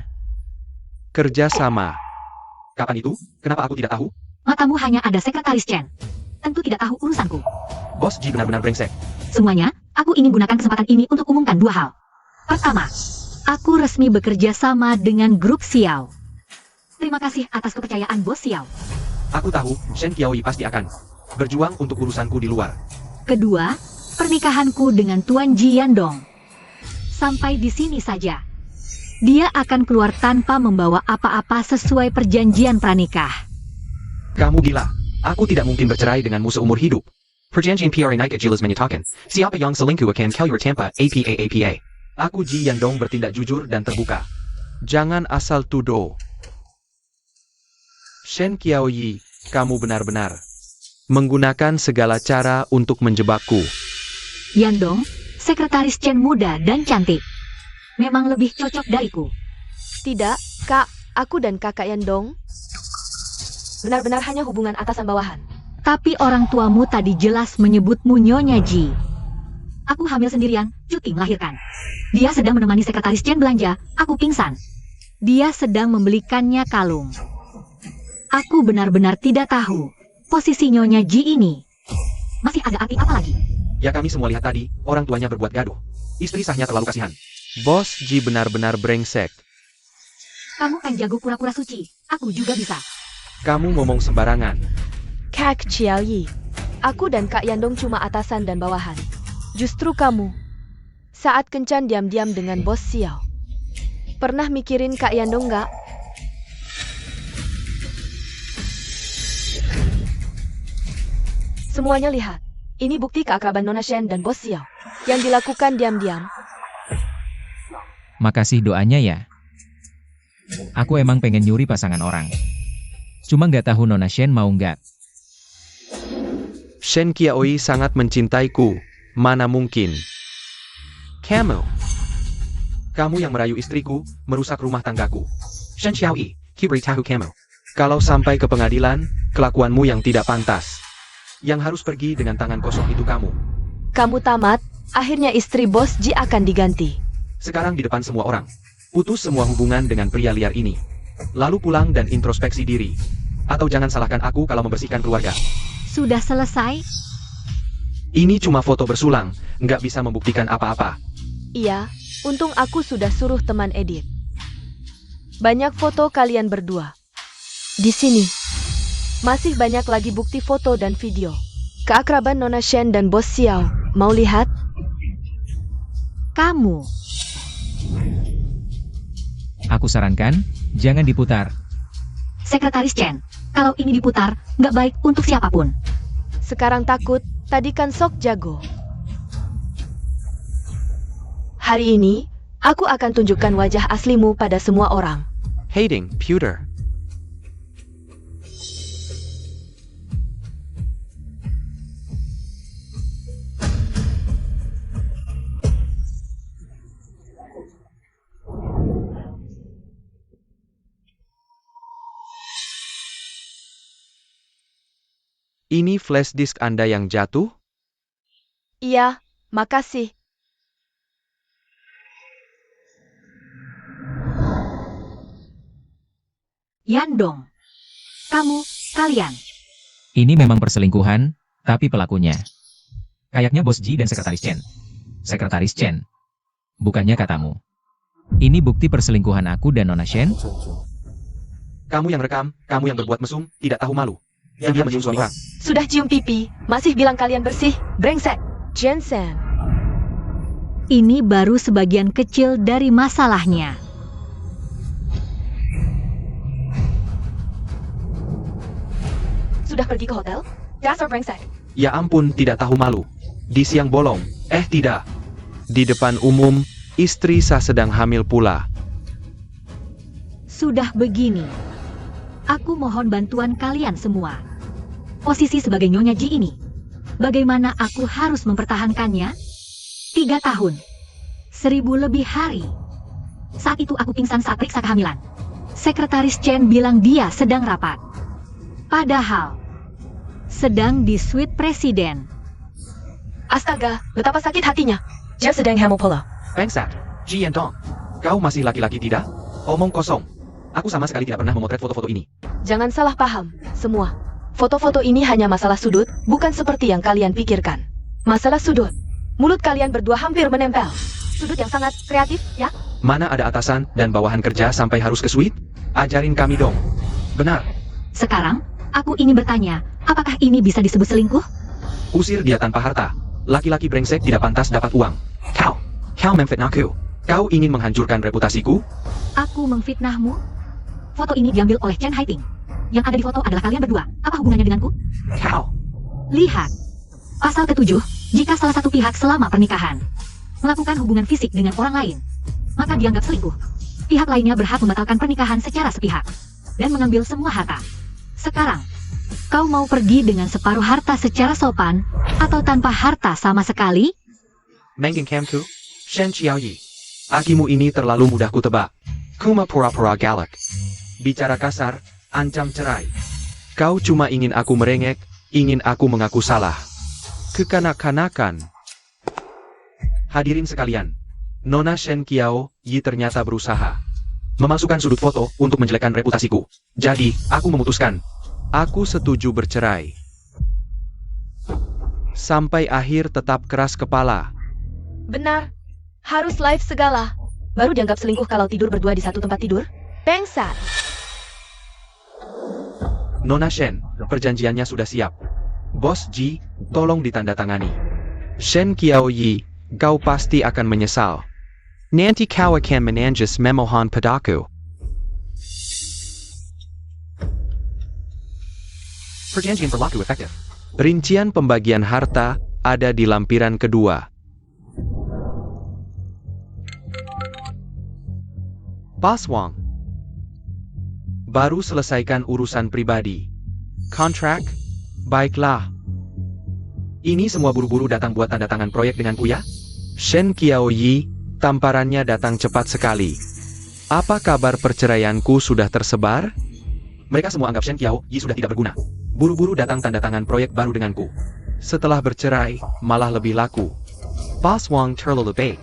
Speaker 1: Kerja sama. Kapan itu? Kenapa aku tidak tahu?
Speaker 3: Matamu hanya ada sekretaris Chen. Tentu tidak tahu urusanku.
Speaker 1: Bos Ji benar-benar brengsek.
Speaker 3: Semuanya, aku ingin gunakan kesempatan ini untuk umumkan dua hal. Pertama, aku resmi bekerja sama dengan grup Xiao. Terima kasih atas kepercayaan Bos Xiao.
Speaker 1: Aku tahu, Shen Qiaoyi pasti akan berjuang untuk urusanku di luar.
Speaker 3: Kedua, pernikahanku dengan Tuan Ji Yandong. Sampai di sini saja. Dia akan keluar tanpa membawa apa-apa sesuai perjanjian pranikah.
Speaker 1: Kamu gila. Aku tidak mungkin bercerai denganmu seumur hidup. Perjanjian PRA naik jelas menyatakan, siapa yang selingkuh akan keluar tanpa APA. Aku Ji Yandong bertindak jujur dan terbuka. Jangan asal tuduh. Shen Qiaoyi, kamu benar-benar menggunakan segala cara untuk menjebakku.
Speaker 3: Yandong, sekretaris Chen muda dan cantik. Memang lebih cocok dariku.
Speaker 2: Tidak, Kak. Aku dan Kakak Yandong benar-benar hanya hubungan atasan bawahan.
Speaker 3: Tapi orang tuamu tadi jelas menyebutmu Nyonya Ji. Aku hamil sendirian, cuti melahirkan. Dia sedang menemani sekretaris Chen belanja, aku pingsan. Dia sedang membelikannya kalung. Aku benar-benar tidak tahu posisi Nyonya Ji ini. Masih ada arti apa lagi?
Speaker 1: Ya kami semua lihat tadi, orang tuanya berbuat gaduh. Istri sahnya terlalu kasihan. Bos Ji benar-benar brengsek.
Speaker 3: Kamu kan jago pura-pura suci, aku juga bisa.
Speaker 1: Kamu ngomong sembarangan.
Speaker 2: Kak Qiaoyi, aku dan Kak Yandong cuma atasan dan bawahan. Justru kamu, saat kencan diam-diam dengan Bos Xiao. Pernah mikirin Kak Yandong nggak? Semuanya lihat. Ini bukti keakraban Nona Shen dan Bos Xiao yang dilakukan diam-diam.
Speaker 4: Makasih doanya ya. Aku emang pengen nyuri pasangan orang. Cuma nggak tahu Nona Shen mau nggak.
Speaker 1: Shen Qiaoyi sangat mencintaiku. Mana mungkin. Kamu yang merayu istriku, merusak rumah tanggaku. Shen Qiaoyi, tahu kamu. Kalau sampai ke pengadilan, kelakuanmu yang tidak pantas. Yang harus pergi dengan tangan kosong itu kamu.
Speaker 2: Kamu tamat, akhirnya istri Bos Ji akan diganti.
Speaker 1: Sekarang di depan semua orang. Putus semua hubungan dengan pria liar ini. Lalu pulang dan introspeksi diri. Atau jangan salahkan aku kalau membersihkan keluarga.
Speaker 3: Sudah selesai?
Speaker 1: Ini cuma foto bersulang, nggak bisa membuktikan apa-apa.
Speaker 2: Iya, untung aku sudah suruh teman edit. Banyak foto kalian berdua. Di sini, masih banyak lagi bukti foto dan video. Keakraban Nona Shen dan Bos Xiao, mau lihat?
Speaker 3: Kamu.
Speaker 4: Aku sarankan, jangan diputar.
Speaker 3: Sekretaris Chen, kalau ini diputar, nggak baik untuk siapapun.
Speaker 2: Sekarang takut, tadi kan sok jago. Hari ini, aku akan tunjukkan wajah aslimu pada semua orang.
Speaker 1: Hating, pewter. Ini flash disk Anda yang jatuh?
Speaker 2: Iya, makasih.
Speaker 3: Yandong. Kalian.
Speaker 4: Ini memang perselingkuhan, tapi pelakunya. Kayaknya Bos Ji dan Sekretaris Chen. Sekretaris Chen. Bukannya katamu. Ini bukti perselingkuhan aku dan Nona Shen?
Speaker 1: Kamu yang rekam, kamu yang berbuat mesum, tidak tahu malu. Yang dia mencium suami orang.
Speaker 2: Sudah cium pipi, masih bilang kalian bersih, brengsek. Jensen.
Speaker 3: Ini baru sebagian kecil dari masalahnya.
Speaker 2: Sudah pergi ke hotel? Dasar brengsek.
Speaker 1: Ya ampun, tidak tahu malu. Di siang bolong. Tidak. Di depan umum, istri sah sedang hamil pula.
Speaker 3: Sudah begini. Aku mohon bantuan kalian semua. Posisi sebagai Nyonya Ji ini. Bagaimana aku harus mempertahankannya? 3 tahun. 1000 lebih hari. Saat itu aku pingsan saat periksa kehamilan. Sekretaris Chen bilang dia sedang rapat. Padahal sedang di suite presiden.
Speaker 2: Astaga, betapa sakit hatinya. Dia sedang hamil pula.
Speaker 1: Brengsek. Ji Yandong. Kau masih laki-laki tidak? Omong kosong. Aku sama sekali tidak pernah memotret foto-foto ini.
Speaker 2: Jangan salah paham, semua. Foto-foto ini hanya masalah sudut, bukan seperti yang kalian pikirkan. Masalah sudut. Mulut kalian berdua hampir menempel. Sudut yang sangat kreatif, ya?
Speaker 1: Mana ada atasan dan bawahan kerja sampai harus ke suite? Ajarin kami dong. Benar.
Speaker 3: Sekarang, aku ingin bertanya, apakah ini bisa disebut selingkuh?
Speaker 1: Usir dia tanpa harta. Laki-laki brengsek tidak pantas dapat uang. Kau memfitnahku. Kau ingin menghancurkan reputasiku?
Speaker 3: Aku memfitnahmu? Foto ini diambil oleh Chen Haiting. Yang ada di foto adalah kalian berdua. Apa hubungannya denganku?
Speaker 1: Kau.
Speaker 3: Lihat. Pasal ke-7, jika salah satu pihak selama pernikahan melakukan hubungan fisik dengan orang lain, maka dianggap selingkuh. Pihak lainnya berhak membatalkan pernikahan secara sepihak dan mengambil semua harta. Sekarang, kau mau pergi dengan separuh harta secara sopan atau tanpa harta sama sekali?
Speaker 1: Menggeng Kamku, Shen Xiaoyi. Akimu ini terlalu mudah kutebak. Kuma pura-pura galak. Bicara kasar, ancam cerai. Kau cuma ingin aku merengek, ingin aku mengaku salah. Kekanak-kanakan. Hadirin sekalian, Nona Shen Qiao Yi ternyata berusaha memasukkan sudut foto untuk menjelekkan reputasiku. Jadi, aku memutuskan. Aku setuju bercerai. Sampai akhir tetap keras kepala.
Speaker 2: Benar. Harus live segala. Baru dianggap selingkuh kalau tidur berdua di satu tempat tidur? Bangsat.
Speaker 1: Nona Shen, perjanjiannya sudah siap. Bos Ji, tolong ditandatangani. Shen Qiao Yi, kau pasti akan menyesal. Nanti kau akan menanjis memohon padaku. Perjanjian berlaku efektif. Rincian pembagian harta ada di lampiran kedua. Pas Wang. Baru selesaikan urusan pribadi. Kontrak? Baiklah. Ini semua buru-buru datang buat tanda tangan proyek denganku ya? Shen Qiao Yi, tamparannya datang cepat sekali. Apa kabar perceraianku sudah tersebar? Mereka semua anggap Shen Qiao Yi sudah tidak berguna. Buru-buru datang tanda tangan proyek baru denganku. Setelah bercerai, malah lebih laku. Pas Wang terlalu baik.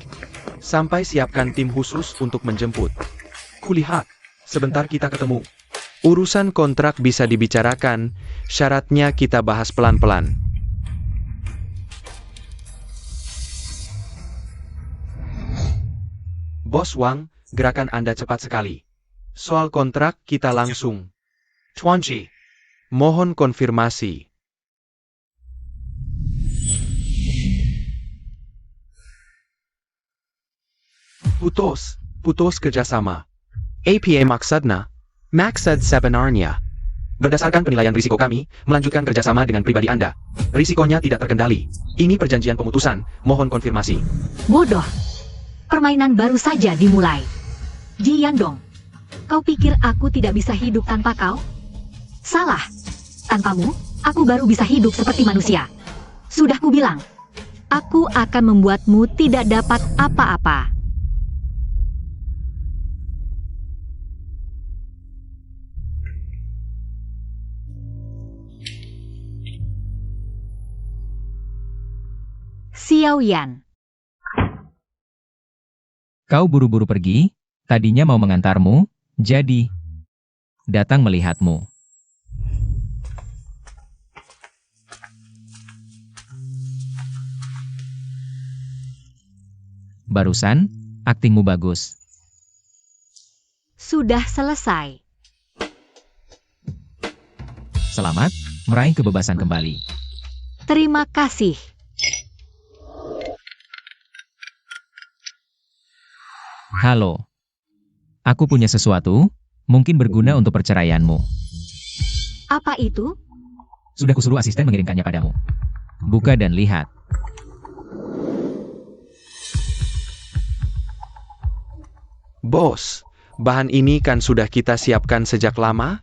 Speaker 1: Sampai siapkan tim khusus untuk menjemput. Kulihat, sebentar kita ketemu. Urusan kontrak bisa dibicarakan, syaratnya kita bahas pelan-pelan. Bos Wang, gerakan Anda cepat sekali. Soal kontrak kita langsung. Tuan Ji, mohon konfirmasi. Putus kerjasama. APA maksudnya, maksud sebenarnya. Berdasarkan penilaian risiko kami, melanjutkan kerjasama dengan pribadi Anda. Risikonya tidak terkendali. Ini perjanjian pemutusan, mohon konfirmasi.
Speaker 3: Bodoh. Permainan baru saja dimulai. Ji Yandong, kau pikir aku tidak bisa hidup tanpa kau? Salah. Tanpamu, aku baru bisa hidup seperti manusia. Sudah kubilang, aku akan membuatmu tidak dapat apa-apa. Xiao Yan.
Speaker 4: Kau buru-buru pergi, tadinya mau mengantarmu, jadi. datang melihatmu. Barusan, aktingmu bagus.
Speaker 3: Sudah selesai.
Speaker 4: Selamat, meraih kebebasan kembali.
Speaker 3: Terima kasih.
Speaker 4: Halo. Aku punya sesuatu, mungkin berguna untuk perceraianmu.
Speaker 3: Apa itu?
Speaker 4: Sudah kusuruh asisten mengirimkannya padamu. Buka dan lihat.
Speaker 1: Bos, bahan ini kan sudah kita siapkan sejak lama?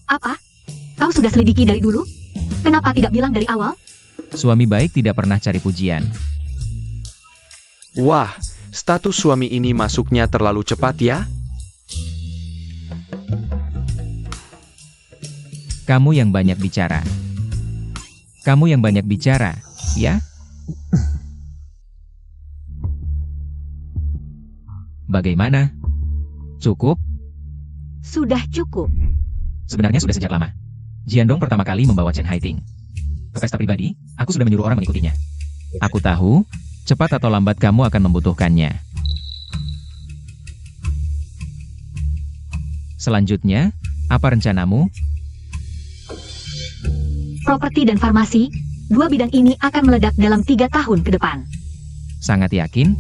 Speaker 3: Apa? Kau sudah selidiki dari dulu? Kenapa tidak bilang dari awal?
Speaker 4: Suami baik tidak pernah cari pujian.
Speaker 1: Wah, status suami ini masuknya terlalu cepat ya?
Speaker 4: Kamu yang banyak bicara. Kamu yang banyak bicara, ya? Bagaimana? Cukup?
Speaker 3: Sudah cukup.
Speaker 4: Sebenarnya sudah sejak lama. Jiandong pertama kali membawa Chen Haiting ke pesta pribadi, aku sudah menyuruh orang mengikutinya. Aku tahu, cepat atau lambat kamu akan membutuhkannya. Selanjutnya, apa rencanamu?
Speaker 3: Properti dan farmasi, dua bidang ini akan meledak dalam 3 tahun ke depan.
Speaker 4: Sangat yakin?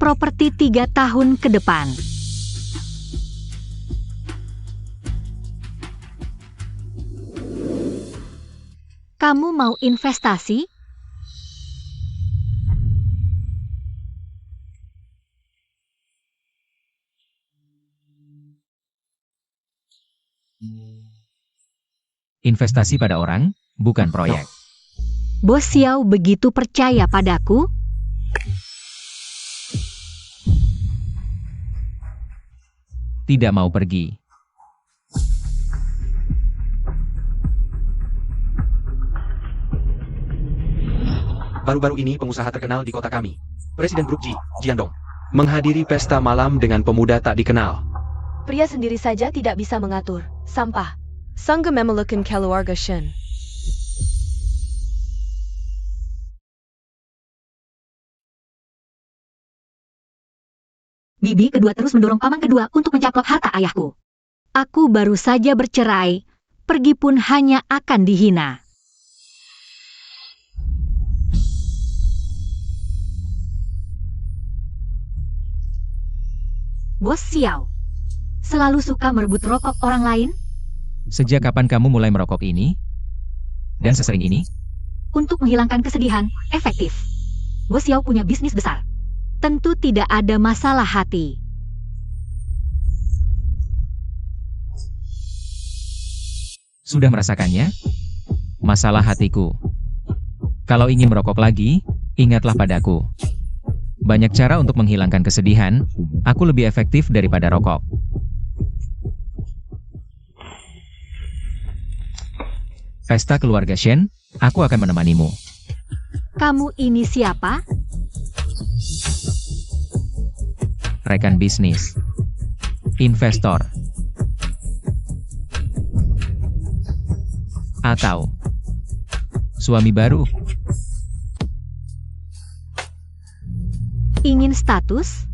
Speaker 3: Properti 3 tahun ke depan. Kamu mau investasi?
Speaker 4: Investasi pada orang, bukan proyek.
Speaker 3: Bos Xiao begitu percaya padaku?
Speaker 4: Tidak mau pergi.
Speaker 1: Baru-baru ini pengusaha terkenal di kota kami, Presiden Brook Jiandong, menghadiri pesta malam dengan pemuda tak dikenal.
Speaker 2: Pria sendiri saja tidak bisa mengatur. Sampah. Sangga memelukan keluarga Shen.
Speaker 3: Bibi kedua terus mendorong paman kedua untuk mencaplok harta ayahku. Aku baru saja bercerai, pergi pun hanya akan dihina. Bos Xiao, selalu suka merebut rokok orang lain?
Speaker 4: Sejak kapan kamu mulai merokok ini? Dan sesering ini?
Speaker 3: Untuk menghilangkan kesedihan, efektif. Bos Xiao punya bisnis besar. Tentu tidak ada masalah hati.
Speaker 4: Sudah merasakannya? Masalah hatiku. Kalau ingin merokok lagi, ingatlah padaku. Banyak cara untuk menghilangkan kesedihan, aku lebih efektif daripada rokok. Pesta keluarga Shen, aku akan menemanimu.
Speaker 3: Kamu ini siapa?
Speaker 4: Rekan bisnis. Investor. Atau suami baru.
Speaker 3: Ingin status?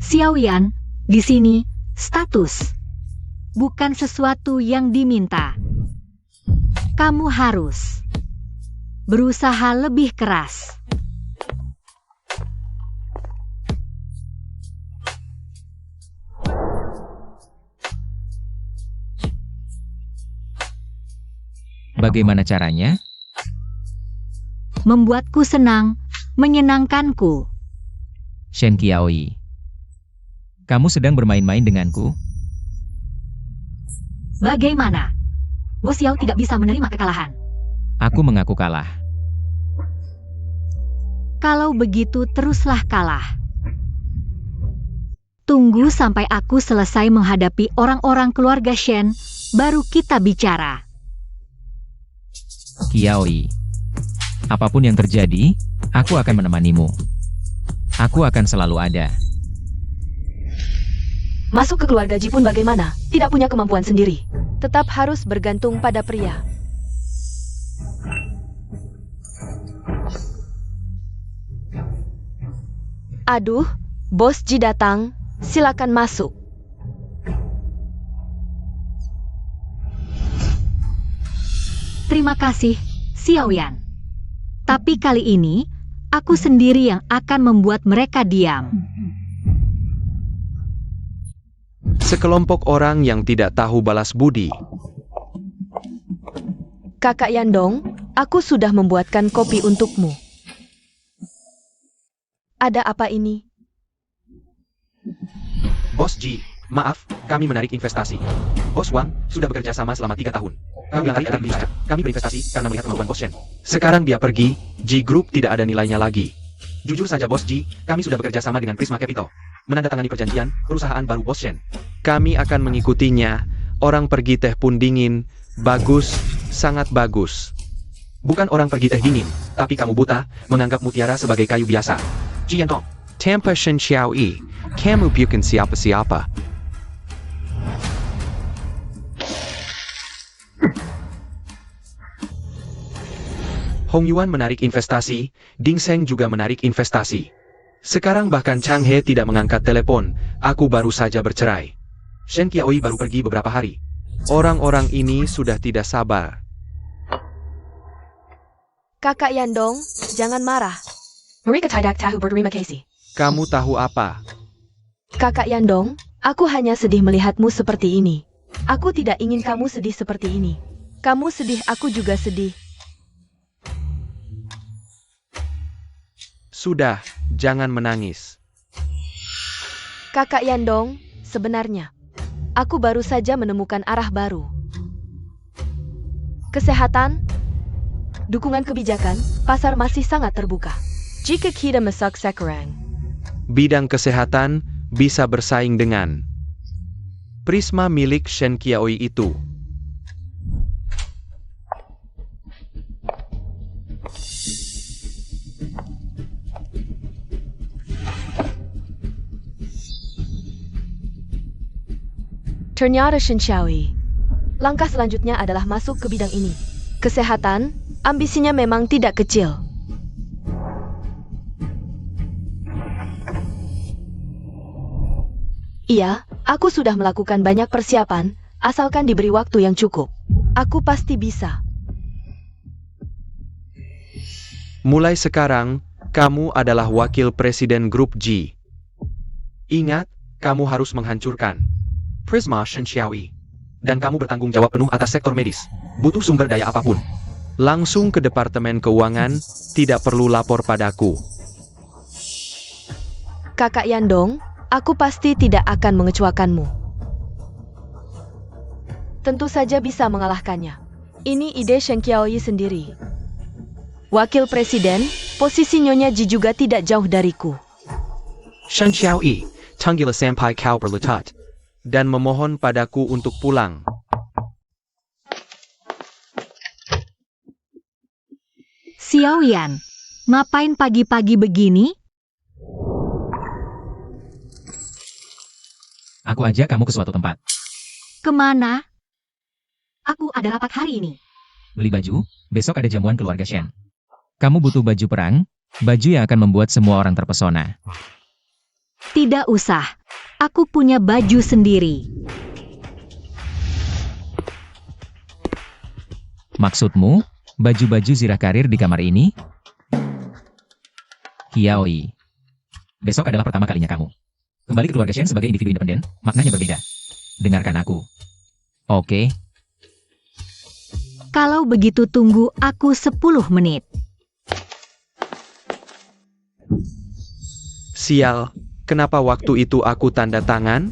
Speaker 3: Xiaoyan, di sini, status. Bukan sesuatu yang diminta. Kamu harus berusaha lebih keras.
Speaker 4: Bagaimana caranya?
Speaker 3: Membuatku senang, menyenangkanku.
Speaker 4: Shen Qiaoyi. Kamu sedang bermain-main denganku?
Speaker 3: Bagaimana? Bos Xiao tidak bisa menerima kekalahan.
Speaker 4: Aku mengaku kalah.
Speaker 3: Kalau begitu teruslah kalah. Tunggu sampai aku selesai menghadapi orang-orang keluarga Shen, baru kita bicara.
Speaker 4: Qiaoyi. Apapun yang terjadi, aku akan menemanimu. Aku akan selalu ada.
Speaker 2: Masuk ke keluarga Ji pun bagaimana? Tidak punya kemampuan sendiri. Tetap harus bergantung pada pria. Aduh, Bos Ji datang. Silakan masuk.
Speaker 3: Terima kasih, Xiaoyan. Tapi kali ini, aku sendiri yang akan membuat mereka diam.
Speaker 1: Sekelompok orang yang tidak tahu balas budi.
Speaker 2: Kakak Yandong, aku sudah membuatkan kopi untukmu. Ada apa ini?
Speaker 1: Bos Ji, maaf, kami menarik investasi. Bos Wang sudah bekerja sama selama 3 tahun. Kami akan bisa. Kami berinvestasi karena melihat kemampuan Bos Shen. Sekarang dia pergi, Ji Group tidak ada nilainya lagi. Jujur saja Bos Ji, kami sudah bekerja sama dengan Prisma Capital. Menandatangani perjanjian, perusahaan baru Bos Shen. Kami akan mengikutinya. Orang pergi teh pun dingin. Bagus, sangat bagus. Bukan orang pergi teh dingin, tapi kamu buta, menganggap mutiara sebagai kayu biasa. Ji Yantong. Tanpa Shen Xiaoyi, kamu bukan siapa-siapa. Hong Yuan menarik investasi, Ding Seng juga menarik investasi. Sekarang bahkan Chang He tidak mengangkat telepon, aku baru saja bercerai. Shen Qiaoyi baru pergi beberapa hari. Orang-orang ini sudah tidak sabar.
Speaker 2: Kakak Yandong, jangan marah. Mereka tidak tahu berterima kasih.
Speaker 1: Kamu tahu apa?
Speaker 2: Kakak Yandong, aku hanya sedih melihatmu seperti ini. Aku tidak ingin kamu sedih seperti ini. Kamu sedih, aku juga sedih.
Speaker 1: Sudah, jangan menangis.
Speaker 2: Kakak Yandong, sebenarnya, aku baru saja menemukan arah baru. Kesehatan, dukungan kebijakan, pasar masih sangat terbuka. Jika kita masak sekarang,
Speaker 1: Bidang kesehatan bisa bersaing dengan Prisma milik Shen Qiaoyi itu.
Speaker 2: ternyata Shen Qiaoyi. Langkah selanjutnya adalah masuk ke bidang ini. Kesehatan, ambisinya memang tidak kecil. Iya, aku sudah melakukan banyak persiapan, asalkan diberi waktu yang cukup. Aku pasti bisa.
Speaker 1: Mulai sekarang, kamu adalah wakil presiden grup G. Ingat, kamu harus menghancurkan Prisma Shen Qiaoyi. Dan kamu bertanggung jawab penuh atas sektor medis. Butuh sumber daya apapun. Langsung ke Departemen Keuangan, tidak perlu lapor padaku.
Speaker 2: Kakak Yandong, aku pasti tidak akan mengecewakanmu. Tentu saja bisa mengalahkannya. Ini ide Shen Qiaoyi sendiri. Wakil Presiden, posisi Nyonya Ji juga tidak jauh dariku.
Speaker 1: Shen Qiaoyi, tanggilah sampai kau berletat. Dan memohon padaku untuk pulang.
Speaker 3: Xiaoyan, ngapain pagi-pagi begini?
Speaker 4: Aku ajak kamu ke suatu tempat.
Speaker 3: Kemana? Aku ada rapat hari ini.
Speaker 4: Beli baju, besok ada jamuan keluarga Shen. Kamu butuh baju perang, baju yang akan membuat semua orang terpesona.
Speaker 3: Tidak usah. Aku punya baju sendiri.
Speaker 4: Maksudmu, baju-baju zirah karir di kamar ini? Qiaoyi. Besok adalah pertama kalinya kamu. Kembali ke keluarga Shen sebagai individu independen, maknanya berbeda. Dengarkan aku. Oke.
Speaker 3: Kalau begitu tunggu aku 10 menit.
Speaker 1: Sial, kenapa waktu itu aku tanda tangan?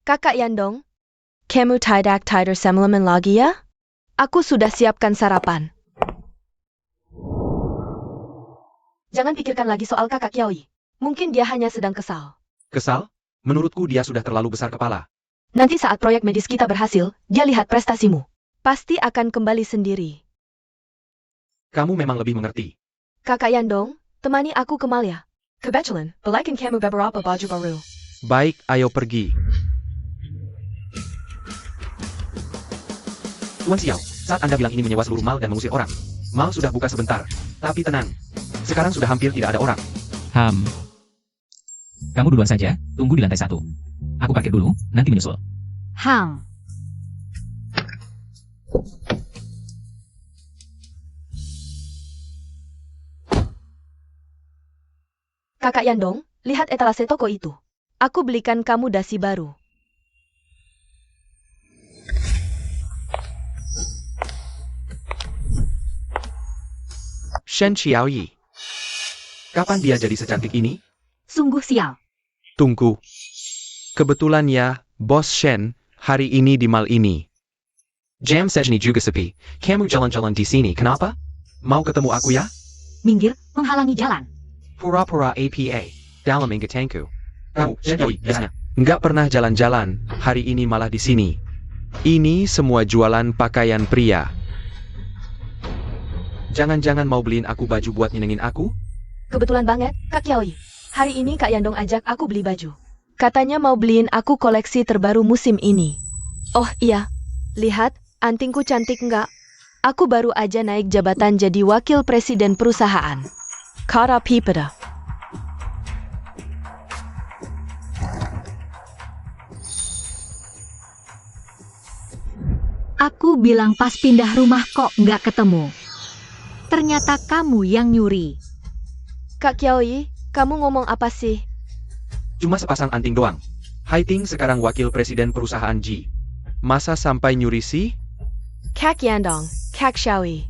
Speaker 2: Kakak Yandong, kamu tidak tidur semalaman lagi ya? Aku sudah siapkan sarapan. Jangan pikirkan lagi soal kakak Qiaoyi. Mungkin dia hanya sedang kesal.
Speaker 1: Kesal? Menurutku dia sudah terlalu besar kepala.
Speaker 2: Nanti saat proyek medis kita berhasil, dia lihat prestasimu. Pasti akan kembali sendiri.
Speaker 1: Kamu memang lebih mengerti.
Speaker 2: Kakak Yandong, temani aku ke mall ya. Kebetulan, belikan kamu beberapa baju baru.
Speaker 1: Baik, ayo pergi. Tuan Xiao, saat Anda bilang ini menyewa seluruh mall dan mengusir orang. Mall sudah buka sebentar. Tapi tenang. Sekarang sudah hampir tidak ada orang.
Speaker 4: Kamu duluan saja, tunggu di lantai 1. Aku parkir dulu, nanti menyusul.
Speaker 2: Kakak Yandong, lihat etalase toko itu. Aku belikan kamu dasi baru.
Speaker 1: Shen Xiaoyi. Kapan dia jadi secantik ini?
Speaker 3: Sungguh sial.
Speaker 1: Tunggu. Kebetulan ya, Bos Shen, hari ini di mall ini. Jam sejni juga sepi. Kamu jalan-jalan di sini, kenapa? Mau ketemu aku ya?
Speaker 3: Minggir, menghalangi jalan.
Speaker 1: Pura-pura APA. Dalam ingatanku. Kamu, Shen Xiaoyi, biasanya. Nggak pernah jalan-jalan, hari ini malah di sini. Ini semua jualan pakaian pria. Jangan-jangan mau beliin aku baju buat nyenengin aku?
Speaker 2: Kebetulan banget, Kak Yaoi. Hari ini Kak Yandong ajak aku beli baju. Katanya mau beliin aku koleksi terbaru musim ini. Oh iya, lihat, antingku cantik nggak? Aku baru aja naik jabatan jadi wakil presiden perusahaan. Kara Pipeda.
Speaker 3: Aku bilang pas pindah rumah kok nggak ketemu. Ternyata kamu yang nyuri.
Speaker 2: Kak Yaoi, kamu ngomong apa sih?
Speaker 1: Cuma sepasang anting doang. Haiting sekarang wakil presiden perusahaan Ji. Masa sampai nyuri sih?
Speaker 2: Kak Yandong, Kak Xiaoyi.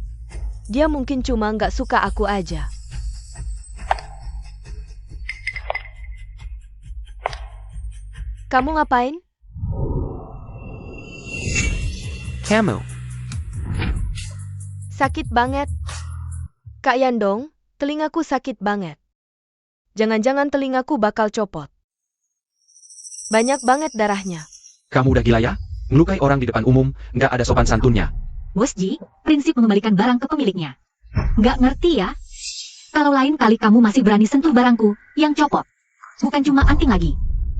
Speaker 2: Dia mungkin cuma nggak suka aku aja. Kamu ngapain?
Speaker 1: Kamu.
Speaker 2: Sakit banget. Kak Yandong, telingaku sakit banget. Jangan-jangan telingaku bakal copot. Banyak banget darahnya.
Speaker 1: Kamu udah gila ya? Melukai orang di depan umum, nggak ada sopan santunnya.
Speaker 3: Bos Ji, prinsip mengembalikan barang ke pemiliknya. Nggak ngerti ya? Kalau lain kali kamu masih berani sentuh barangku yang copot. Bukan cuma anting lagi.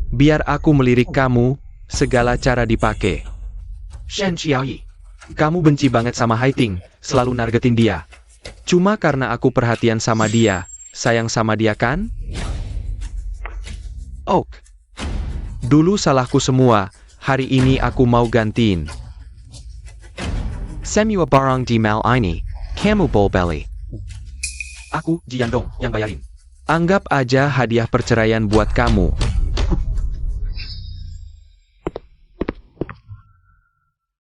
Speaker 1: Biar aku melirik kamu, segala cara dipakai. Shen Xiaoyi, kamu benci banget sama Haiting, selalu nargetin dia. Cuma karena aku perhatian sama dia, sayang sama dia kan? Ok. Dulu salahku semua, hari ini aku mau gantiin. Semua barang di mall ini, kamu bol belly. Aku, Ji Yandong, yang bayarin. Anggap aja hadiah perceraian buat kamu.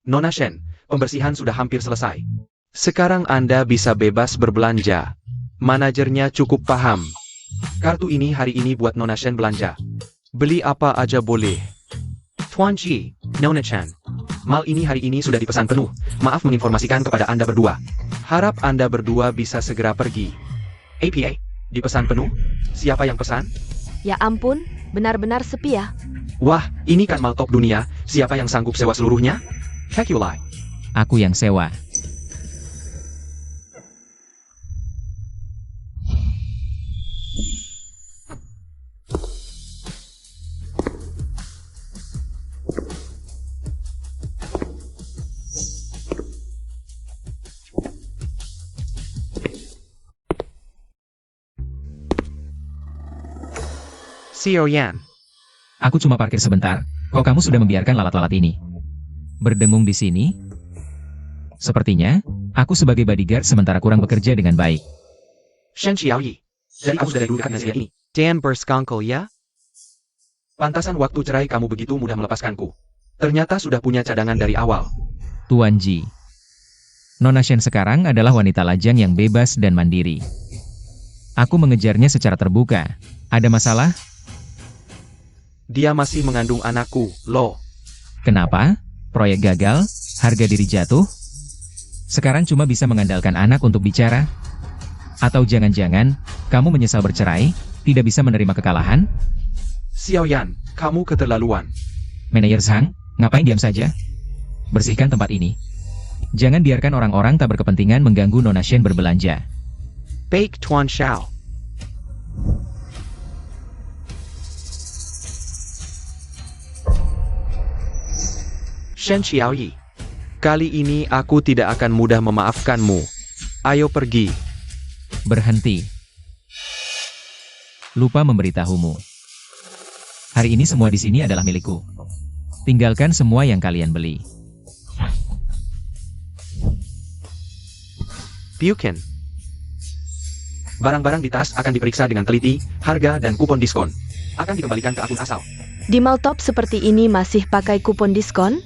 Speaker 1: Nona Shen, pembersihan sudah hampir selesai. Sekarang Anda bisa bebas berbelanja. Manajernya cukup paham. Kartu ini hari ini buat Nona Shen belanja. Beli apa aja boleh. Tuan Ji, Nona Chen. Mal ini hari ini sudah dipesan penuh. Maaf menginformasikan kepada Anda berdua. Harap Anda berdua bisa segera pergi. APA, dipesan penuh? Siapa yang pesan?
Speaker 2: Ya ampun, benar-benar sepi ya.
Speaker 1: Wah, ini kan mal top dunia. Siapa yang sanggup sewa seluruhnya? Hekulai.
Speaker 4: Aku yang sewa.
Speaker 1: Xiao Yan.
Speaker 4: Aku cuma parkir sebentar. Kok kamu sudah membiarkan lalat-lalat ini berdengung di sini? Sepertinya, aku sebagai bodyguard sementara kurang bekerja dengan baik.
Speaker 1: Shen Xiaoyi. Jadi kamu dari dulu dekat dengan ini. Dan berskangkol ya? Pantasan waktu cerai kamu begitu mudah melepaskanku. Ternyata sudah punya cadangan dari awal.
Speaker 4: Tuan Ji. Nona Shen sekarang adalah wanita lajang yang bebas dan mandiri. Aku mengejarnya secara terbuka. Ada masalah?
Speaker 1: Dia masih mengandung anakku, loh.
Speaker 4: Kenapa? Proyek gagal? Harga diri jatuh? Sekarang cuma bisa mengandalkan anak untuk bicara? Atau jangan-jangan, kamu menyesal bercerai, tidak bisa menerima kekalahan?
Speaker 1: Xiao Yan, kamu keterlaluan.
Speaker 4: Manajer Zhang, ngapain diam saja? Bersihkan tempat ini. Jangan biarkan orang-orang tak berkepentingan mengganggu Nona Shen berbelanja.
Speaker 1: Baik Tuan Xiao. Shen Xiaoyi. Kali ini aku tidak akan mudah memaafkanmu. Ayo pergi.
Speaker 4: Berhenti. Lupa memberitahumu. Hari ini semua di sini adalah milikku. Tinggalkan semua yang kalian beli.
Speaker 1: Buchan. Barang-barang di tas akan diperiksa dengan teliti, harga dan kupon diskon. Akan dikembalikan ke akun asal.
Speaker 2: Di mall top seperti ini masih pakai kupon diskon?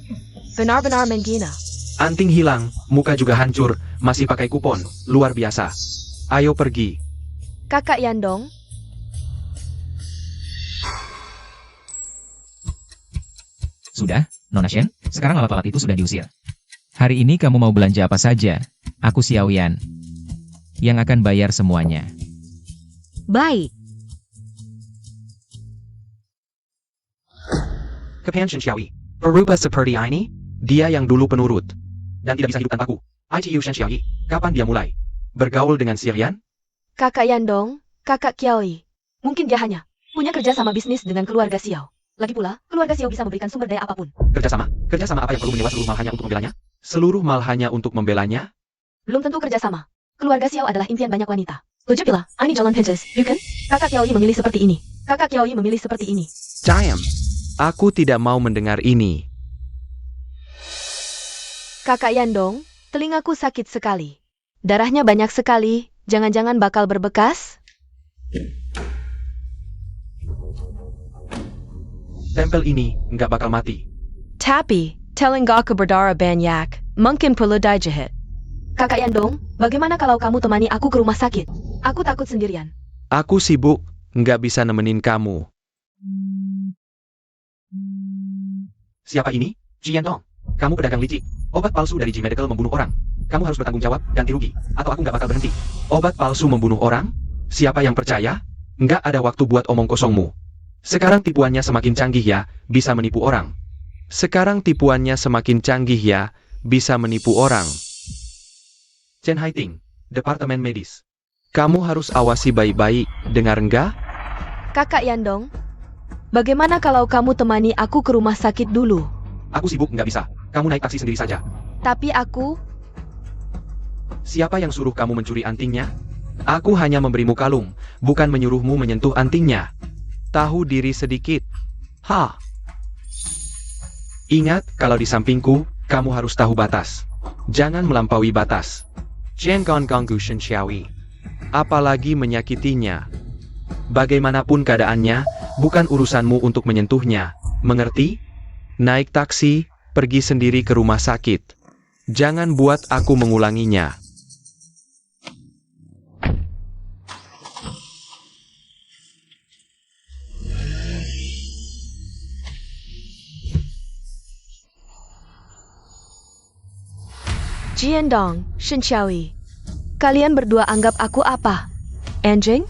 Speaker 2: Benar-benar menggina.
Speaker 1: Anting hilang, muka juga hancur, masih pakai kupon. Luar biasa. Ayo pergi.
Speaker 2: Kakak Yandong,
Speaker 4: Sudah, Nona Shen, sekarang alat-alat itu sudah diusir. Hari ini kamu mau belanja apa saja? Aku Xiao Yan, yang akan bayar semuanya.
Speaker 3: Baik.
Speaker 1: Kepan Shen Xiaoyi. Berubah seperti ini? Dia yang dulu penurut. Dan tidak bisa hidup tanpaku. IGU Shen Xiaoyi. Kapan dia mulai bergaul dengan Xiao Yan?
Speaker 2: Kakak Yandong, Kakak Kiaoi. Mungkin dia hanya punya kerja sama bisnis dengan keluarga Xiao. Lagi pula, keluarga Xiao bisa memberikan sumber daya apapun.
Speaker 1: Kerjasama? Kerjasama apa yang perlu menyewa seluruh mal hanya untuk membelanya? Seluruh mal hanya untuk membelanya?
Speaker 2: Belum tentu kerjasama. Keluarga Xiao adalah impian banyak wanita. Tujuh pila, ini jalan pintas, bukan? Kakak Kiaoi memilih seperti ini. Kakak Kiaoi memilih seperti ini.
Speaker 1: Diam. Aku tidak mau mendengar ini.
Speaker 2: Kakak Yandong, telingaku sakit sekali. Darahnya banyak sekali, jangan-jangan bakal berbekas?
Speaker 1: Tempel ini nggak bakal mati.
Speaker 2: Tapi, telinga aku berdarah banyak, mungkin perlu dijahit. Kakak Yandong, bagaimana kalau kamu temani aku ke rumah sakit? Aku takut sendirian.
Speaker 1: Aku sibuk, nggak bisa nemenin kamu. Siapa ini? Jiandong. Kamu pedagang licik. Obat palsu dari G Medical membunuh orang. Kamu harus bertanggung jawab, ganti rugi. Atau aku nggak bakal berhenti. Obat palsu membunuh orang? Siapa yang percaya? Nggak ada waktu buat omong kosongmu. Sekarang tipuannya semakin canggih ya, bisa menipu orang. Sekarang tipuannya semakin canggih ya, bisa menipu orang. Chen Haiting, Departemen Medis. Kamu harus awasi baik-baik, dengar nggak?
Speaker 2: Kakak Yandong, bagaimana kalau kamu temani aku ke rumah sakit dulu?
Speaker 1: Aku sibuk nggak bisa. Kamu naik taksi sendiri saja.
Speaker 2: Tapi aku...
Speaker 1: Siapa yang suruh kamu mencuri antingnya? Aku hanya memberimu kalung, bukan menyuruhmu menyentuh antingnya. Tahu diri sedikit. Ha. Ingat, kalau di sampingku, kamu harus tahu batas. Jangan melampaui batas. Jangan ganggu Shen Xiaoyi. Apalagi menyakitinya. Bagaimanapun keadaannya, bukan urusanmu untuk menyentuhnya. Mengerti? Naik taksi, pergi sendiri ke rumah sakit. Jangan buat aku mengulanginya.
Speaker 2: Jiandong, Shen Xiaoyi. Kalian berdua anggap aku apa? Anjing?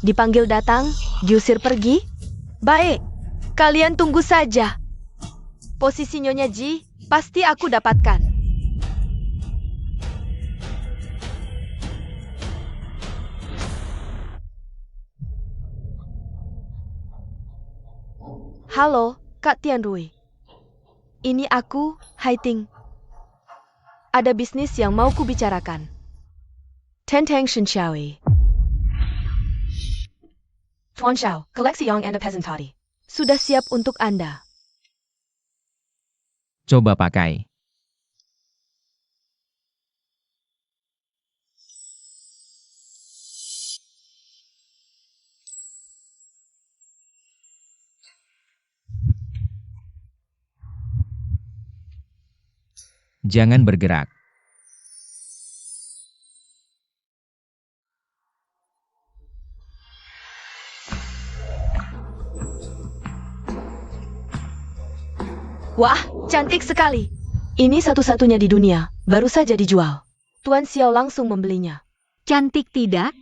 Speaker 2: Dipanggil datang, diusir pergi? Baik, kalian tunggu saja. Posisi Nyonya Ji, pasti aku dapatkan. Halo, Kak Tianrui. Ini aku, Haiting. Ada bisnis yang mau kubicarakan. Tentang Shen Xiaoyi. Tuan Xiao, koleksi Young and the Peasant Toddy. Sudah siap untuk Anda.
Speaker 4: Coba pakai. Jangan bergerak.
Speaker 2: Wah, cantik sekali. Ini satu-satunya di dunia, baru saja dijual. Tuan Xiao langsung membelinya.
Speaker 3: Cantik tidak?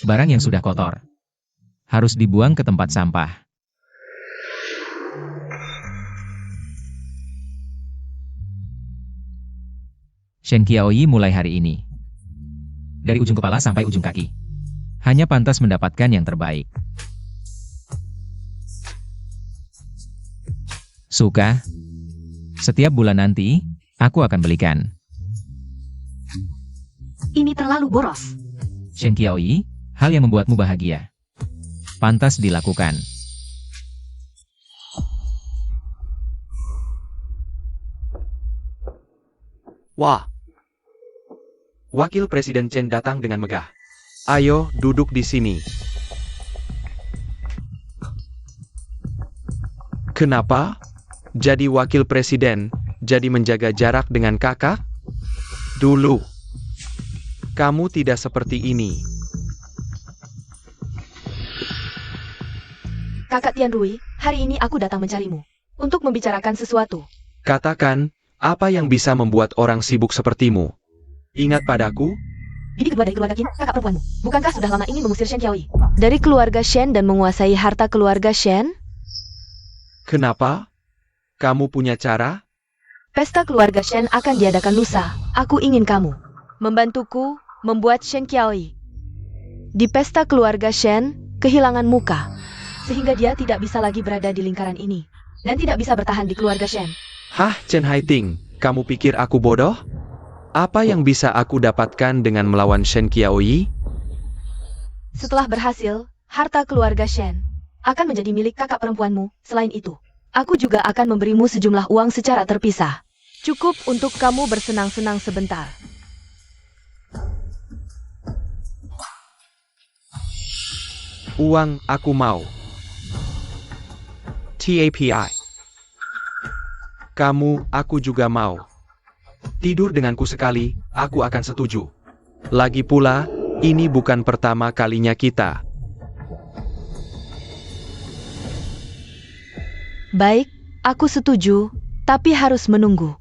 Speaker 4: Barang yang sudah kotor harus dibuang ke tempat sampah. Shen Qiaoyi mulai hari ini. Dari ujung kepala sampai ujung kaki. Hanya pantas mendapatkan yang terbaik. Suka? Setiap bulan nanti, aku akan belikan.
Speaker 3: Ini terlalu boros.
Speaker 4: Shen Qiaoyi, hal yang membuatmu bahagia. Pantas dilakukan.
Speaker 1: Wah. Wakil Presiden Chen datang dengan megah. Ayo, duduk di sini. Kenapa? Jadi wakil presiden, jadi menjaga jarak dengan kakak? Dulu. Kamu tidak seperti ini.
Speaker 2: Kakak Tianrui, hari ini aku datang mencarimu. Untuk membicarakan sesuatu.
Speaker 1: Katakan, apa yang bisa membuat orang sibuk sepertimu? Ingat padaku?
Speaker 3: Ini kedua dari keluarga Qin, kakak perempuanmu. Bukankah sudah lama ingin mengusir Shen Qiaoyi?
Speaker 2: Dari keluarga Shen dan menguasai harta keluarga Shen?
Speaker 1: Kenapa? Kamu punya cara?
Speaker 2: Pesta keluarga Shen akan diadakan lusa. Aku ingin kamu membantuku membuat Shen Qiaoyi di pesta keluarga Shen kehilangan muka, sehingga dia tidak bisa lagi berada di lingkaran ini dan tidak bisa bertahan di keluarga Shen.
Speaker 1: Hah, Chen Haiting, kamu pikir aku bodoh? Apa yang bisa aku dapatkan dengan melawan Shen Qiaoyi?
Speaker 2: Setelah berhasil, harta keluarga Shen akan menjadi milik kakak perempuanmu. Selain itu, aku juga akan memberimu sejumlah uang secara terpisah. Cukup untuk kamu bersenang-senang sebentar.
Speaker 1: Uang aku mau. TAPI. Kamu, aku juga mau. Tidur denganku sekali, aku akan setuju. Lagi pula, ini bukan pertama kalinya kita.
Speaker 2: Baik, aku setuju, tapi harus menunggu.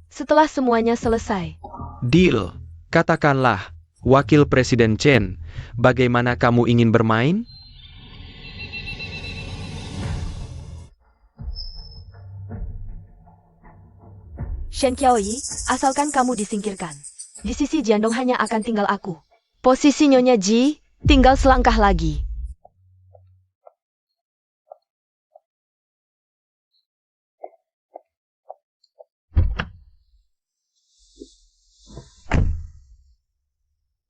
Speaker 2: Setelah semuanya selesai.
Speaker 1: Deal. Katakanlah, Wakil Presiden Chen, bagaimana kamu ingin bermain?
Speaker 2: Shen Qiaoyi, asalkan kamu disingkirkan. Di sisi Jiandong hanya akan tinggal aku. Posisi Nyonya Ji, tinggal selangkah lagi.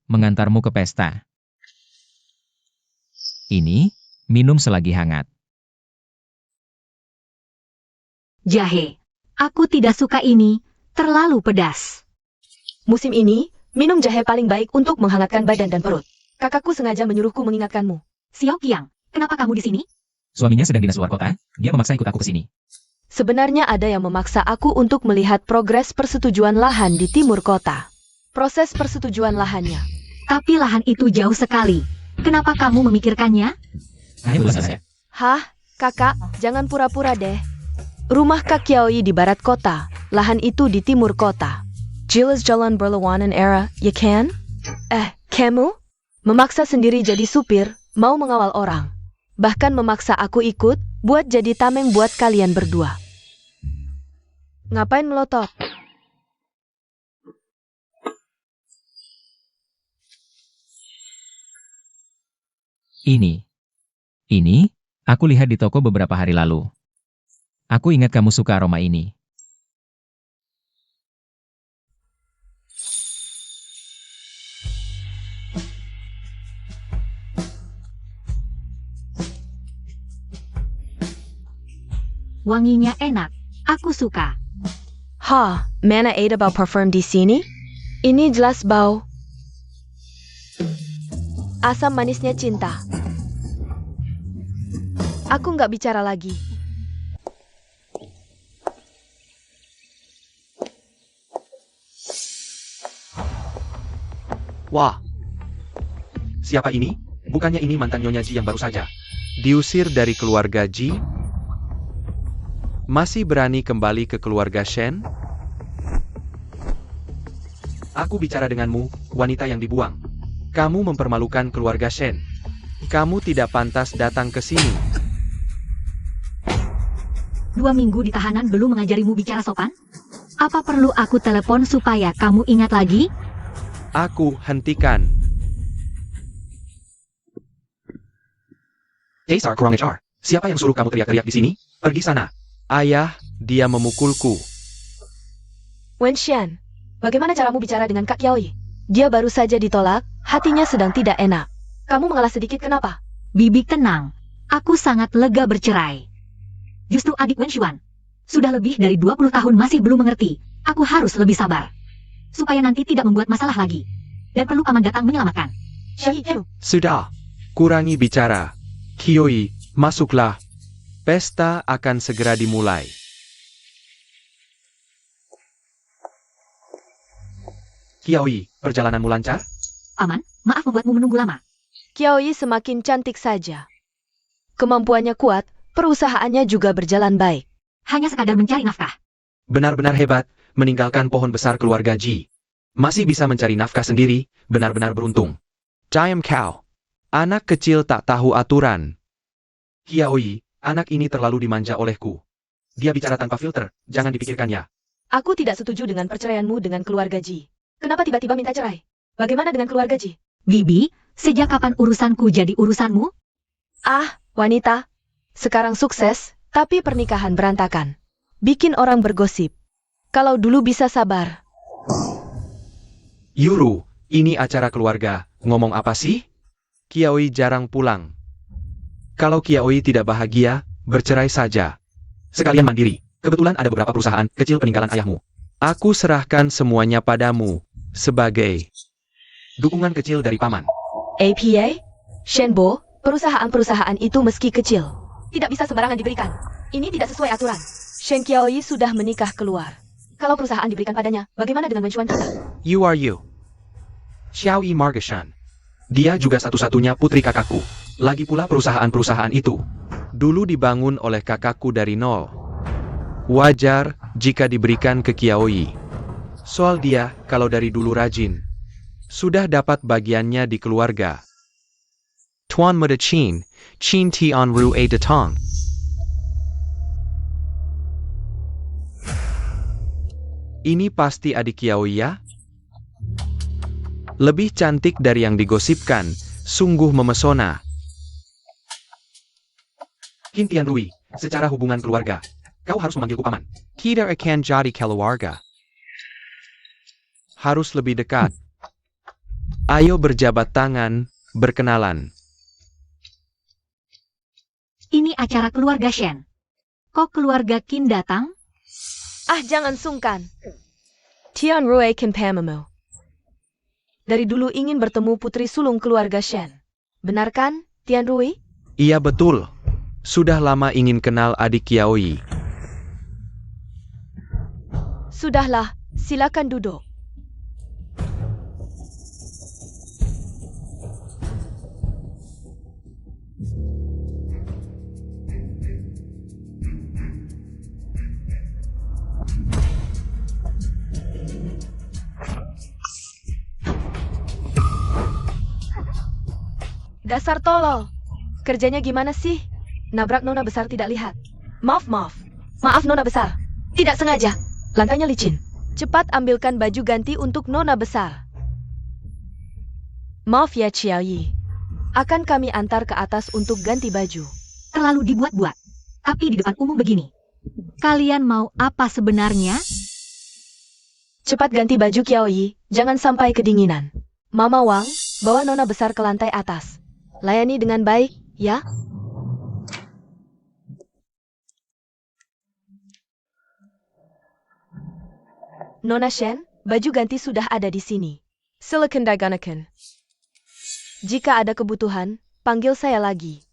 Speaker 4: Mengantarmu ke pesta. Ini, minum selagi hangat.
Speaker 3: Jahe. Aku tidak suka ini, terlalu pedas.
Speaker 2: Musim ini, minum jahe paling baik untuk menghangatkan badan dan perut. Kakakku sengaja menyuruhku mengingatkanmu.
Speaker 3: Xiao Qiang, kenapa kamu di sini?
Speaker 4: Suaminya sedang dinas luar kota, dia memaksa ikut aku ke sini.
Speaker 2: Sebenarnya ada yang memaksa aku untuk melihat progres persetujuan lahan di timur kota. Proses persetujuan lahannya.
Speaker 3: Tapi lahan itu jauh sekali. Kenapa kamu memikirkannya?
Speaker 4: Hanya urusan saya.
Speaker 2: Hah, kakak, jangan pura-pura deh. Rumah Kak Qiaoyi di barat kota, lahan itu di timur kota. Jelas jalan berlawanan era, ya kan? Kamu? Memaksa sendiri jadi supir, mau mengawal orang. Bahkan memaksa aku ikut, buat jadi tameng buat kalian berdua. Ngapain melotot?
Speaker 4: Ini, aku lihat di toko beberapa hari lalu. Aku ingat kamu suka aroma ini.
Speaker 3: Wanginya enak. Aku suka.
Speaker 2: Mana ada bau parfum di sini? Ini jelas bau asam manisnya cinta. Aku nggak bicara lagi.
Speaker 1: Wah. Siapa ini? Bukannya ini mantan Nyonya Ji yang baru saja.
Speaker 5: Diusir dari keluarga Ji? Masih berani kembali ke keluarga Shen?
Speaker 1: Aku bicara denganmu, wanita yang dibuang. Kamu mempermalukan keluarga Shen.
Speaker 5: Kamu tidak pantas datang ke sini.
Speaker 3: 2 minggu di tahanan belum mengajarimu bicara sopan? Apa perlu aku telepon supaya kamu ingat lagi?
Speaker 5: Aku hentikan.
Speaker 1: Caesar kurang ajar. Siapa yang suruh kamu teriak-teriak di sini? Pergi sana.
Speaker 5: Ayah, dia memukulku.
Speaker 2: Wenshan, bagaimana caramu bicara dengan Kak Yaoi? Dia baru saja ditolak, hatinya sedang tidak enak. Kamu mengalah sedikit kenapa?
Speaker 3: Bibi tenang. Aku sangat lega bercerai. Justru adik Wenshuan. Sudah lebih dari 20 tahun masih belum mengerti. Aku harus lebih sabar. Supaya nanti tidak membuat masalah lagi. Dan perlu paman datang menyelamatkan.
Speaker 5: Sudah. Kurangi bicara. Kioi, masuklah. Pesta akan segera dimulai.
Speaker 1: Kiaoi, perjalananmu lancar?
Speaker 3: Paman, maaf membuatmu menunggu lama.
Speaker 2: Kiaoi semakin cantik saja. Kemampuannya kuat, perusahaannya juga berjalan baik.
Speaker 3: Hanya sekadar mencari nafkah.
Speaker 1: Benar-benar hebat, meninggalkan pohon besar keluarga Ji. Masih bisa mencari nafkah sendiri, benar-benar beruntung.
Speaker 5: Diam kau. Anak kecil tak tahu aturan.
Speaker 1: Kiaoi, anak ini terlalu dimanja olehku. Dia bicara tanpa filter, jangan dipikirkannya.
Speaker 2: Aku tidak setuju dengan perceraianmu dengan keluarga Ji. Kenapa tiba-tiba minta cerai? Bagaimana dengan keluarga Ji?
Speaker 3: Bibi, sejak kapan urusanku jadi urusanmu?
Speaker 2: Ah, wanita. Sekarang sukses, tapi pernikahan berantakan. Bikin orang bergosip. Kalau dulu bisa sabar.
Speaker 1: Yuru, ini acara keluarga, ngomong apa sih?
Speaker 5: Kiaoi jarang pulang.
Speaker 1: Kalau Kiaoi tidak bahagia, bercerai saja. Sekalian mandiri. Kebetulan ada beberapa perusahaan kecil peninggalan ayahmu.
Speaker 5: Aku serahkan semuanya padamu, sebagai
Speaker 1: Dukungan kecil dari paman.
Speaker 2: APA? Shenbo, perusahaan-perusahaan itu meski kecil, tidak bisa sembarangan diberikan. Ini tidak sesuai aturan. Shen Qiaoi sudah menikah keluar. Kalau perusahaan diberikan padanya, bagaimana dengan Wenshuan kita?
Speaker 5: You are you.
Speaker 1: Xiaoyi Margeshan. Dia juga satu-satunya putri kakakku. Lagi pula perusahaan-perusahaan itu.
Speaker 5: Dulu dibangun oleh kakakku dari nol. Wajar jika diberikan ke Qiaoi. Soal dia, kalau dari dulu rajin. Sudah dapat bagiannya di keluarga. Tuan Muda Chin, Chin Tian Ru A Datang. Ini pasti adik Qiaoi ya? Lebih cantik dari yang digosipkan, sungguh memesona.
Speaker 1: Qin Tian Rui, secara hubungan keluarga, kau harus memanggilku paman.
Speaker 5: Kita akan jadi keluarga. Harus lebih dekat. Ayo berjabat tangan, berkenalan.
Speaker 3: Ini acara keluarga Shen. Kok keluarga Qin datang?
Speaker 2: Ah, jangan sungkan. Tian Rui Kimpamemo. Dari dulu ingin bertemu putri sulung keluarga Shen. Benar kan, Tian Rui?
Speaker 5: Iya betul. Sudah lama ingin kenal adik Qiaoi.
Speaker 2: Sudahlah, silakan duduk. Dasar tolol. Kerjanya gimana sih? Nabrak nona besar tidak lihat. Maaf. Maaf nona besar. Tidak sengaja. Lantainya licin. Cepat ambilkan baju ganti untuk nona besar. Maaf ya Qiaoyi. Akan kami antar ke atas untuk ganti baju.
Speaker 3: Terlalu dibuat-buat. Tapi di depan umum begini. Kalian mau apa sebenarnya?
Speaker 2: Cepat ganti baju Qiaoyi, jangan sampai kedinginan. Mama Wang, bawa nona besar ke lantai atas. Layani dengan baik, ya? Nona Shen, baju ganti sudah ada di sini. Silakan digunakan. Jika ada kebutuhan, panggil saya lagi.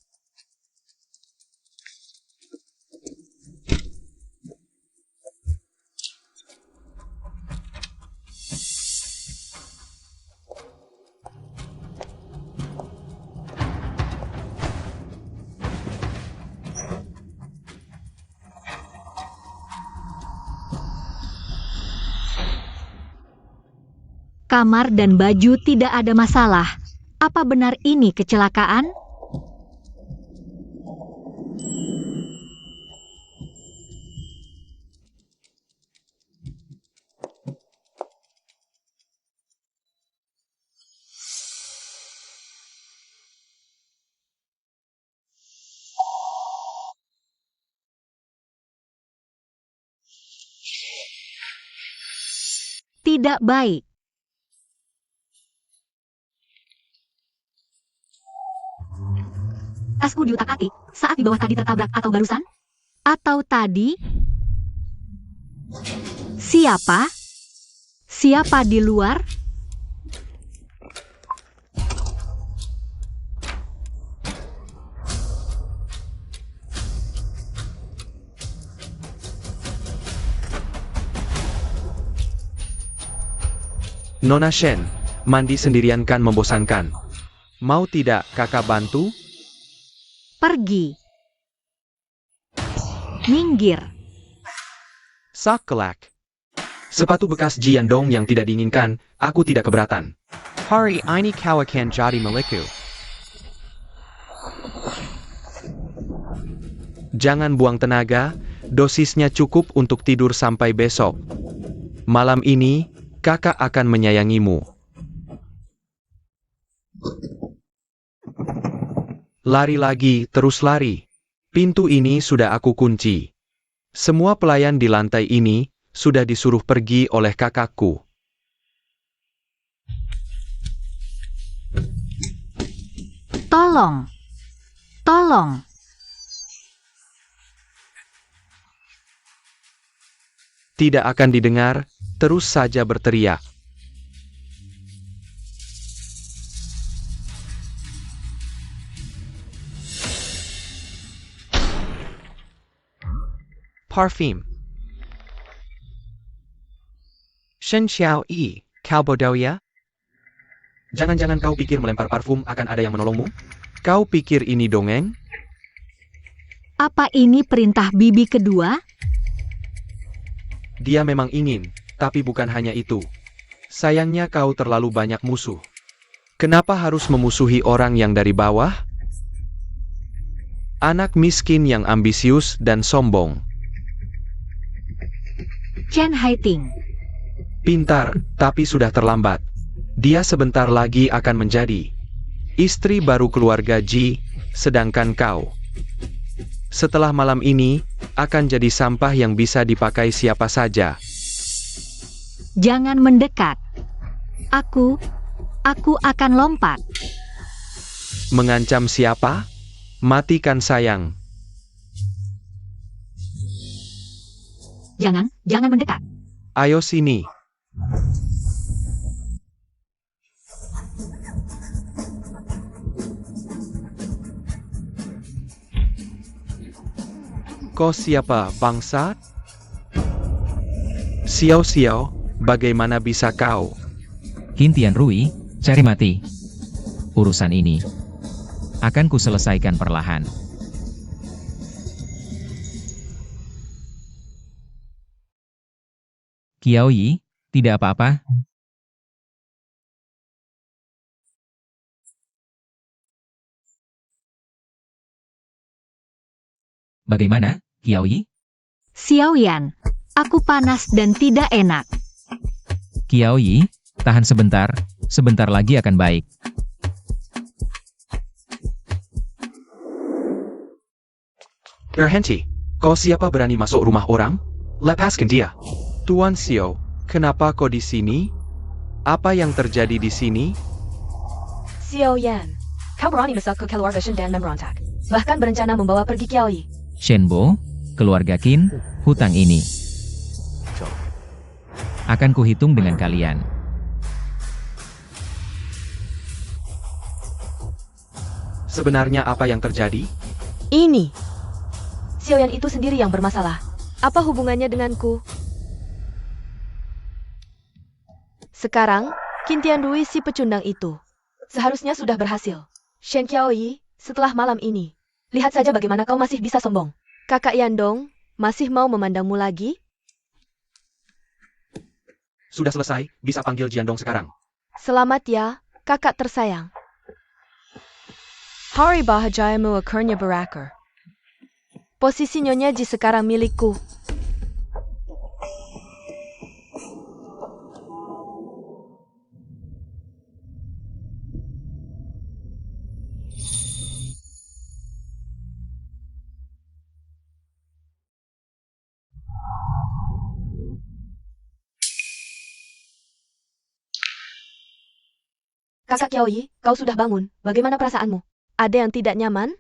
Speaker 3: Kamar dan baju tidak ada masalah. Apa benar ini kecelakaan? Tidak baik. Tasku diutak-atik saat di bawah tadi tertabrak atau barusan? Atau tadi? Siapa? Siapa di luar?
Speaker 5: Nona Shen, mandi sendirian kan membosankan. Mau tidak kakak bantu?
Speaker 3: Pergi. Minggir.
Speaker 5: Sakelak. Sepatu bekas Jiandong yang tidak diinginkan, aku tidak keberatan. Hari ini kau akan jadi milikku. Jangan buang tenaga, dosisnya cukup untuk tidur sampai besok. Malam ini, kakak akan menyayangimu. Lari lagi, terus lari. Pintu ini sudah aku kunci. Semua pelayan di lantai ini sudah disuruh pergi oleh kakakku.
Speaker 3: Tolong. Tolong.
Speaker 5: Tidak akan didengar, terus saja berteriak. Parfum. Shen Xiao Yi, kau bodoh ya? Jangan-jangan kau pikir melempar parfum akan ada yang menolongmu? Kau pikir ini dongeng?
Speaker 3: Apa ini perintah bibi kedua?
Speaker 5: Dia memang ingin, tapi bukan hanya itu. Sayangnya kau terlalu banyak musuh. Kenapa harus memusuhi orang yang dari bawah? Anak miskin yang ambisius dan sombong.
Speaker 3: Chen Haiting.
Speaker 5: Pintar, tapi sudah terlambat. Dia sebentar lagi akan menjadi istri baru keluarga Ji, sedangkan kau, setelah malam ini, akan jadi sampah yang bisa dipakai siapa saja.
Speaker 3: Jangan mendekat. Aku akan lompat.
Speaker 5: Mengancam siapa? Matikan sayang.
Speaker 3: Jangan mendekat.
Speaker 5: Ayo sini. Kau siapa, bangsa? Xiao, bagaimana bisa kau?
Speaker 4: Qin Tianrui, cari mati. Urusan ini akan kuselesaikan perlahan. Qiao Yi, tidak apa-apa. Bagaimana, Qiao Yi?
Speaker 3: Xiaoyan, aku panas dan tidak enak.
Speaker 4: Qiao Yi, tahan sebentar, sebentar lagi akan baik.
Speaker 5: Berhenti. Kau siapa berani masuk rumah orang? Lepaskan dia. Tuan Xiao, kenapa kau di sini? Apa yang terjadi di sini?
Speaker 2: Xiao Yan, kau berani masuk ke keluarga Shen dan memberontak. Bahkan berencana membawa pergi Qiao Yi.
Speaker 4: Shenbo, keluarga Qin, hutang ini akan kuhitung dengan kalian.
Speaker 5: Sebenarnya apa yang terjadi?
Speaker 2: Ini. Xiao Yan itu sendiri yang bermasalah. Apa hubungannya denganku? Sekarang, Qin Tianrui si pecundang itu seharusnya sudah berhasil. Shen Qiao Yi, setelah malam ini, lihat saja bagaimana kau masih bisa sombong. Kakak Yandong, masih mau memandangmu lagi?
Speaker 1: sudah selesai, bisa panggil Jiandong sekarang.
Speaker 2: Selamat ya, kakak tersayang. Hari bahagiamu akhirnya berakhir. Posisi Nyonya Ji sekarang milikku. Kakak Qiaoyi, kau sudah bangun. Bagaimana perasaanmu? Ada yang tidak nyaman?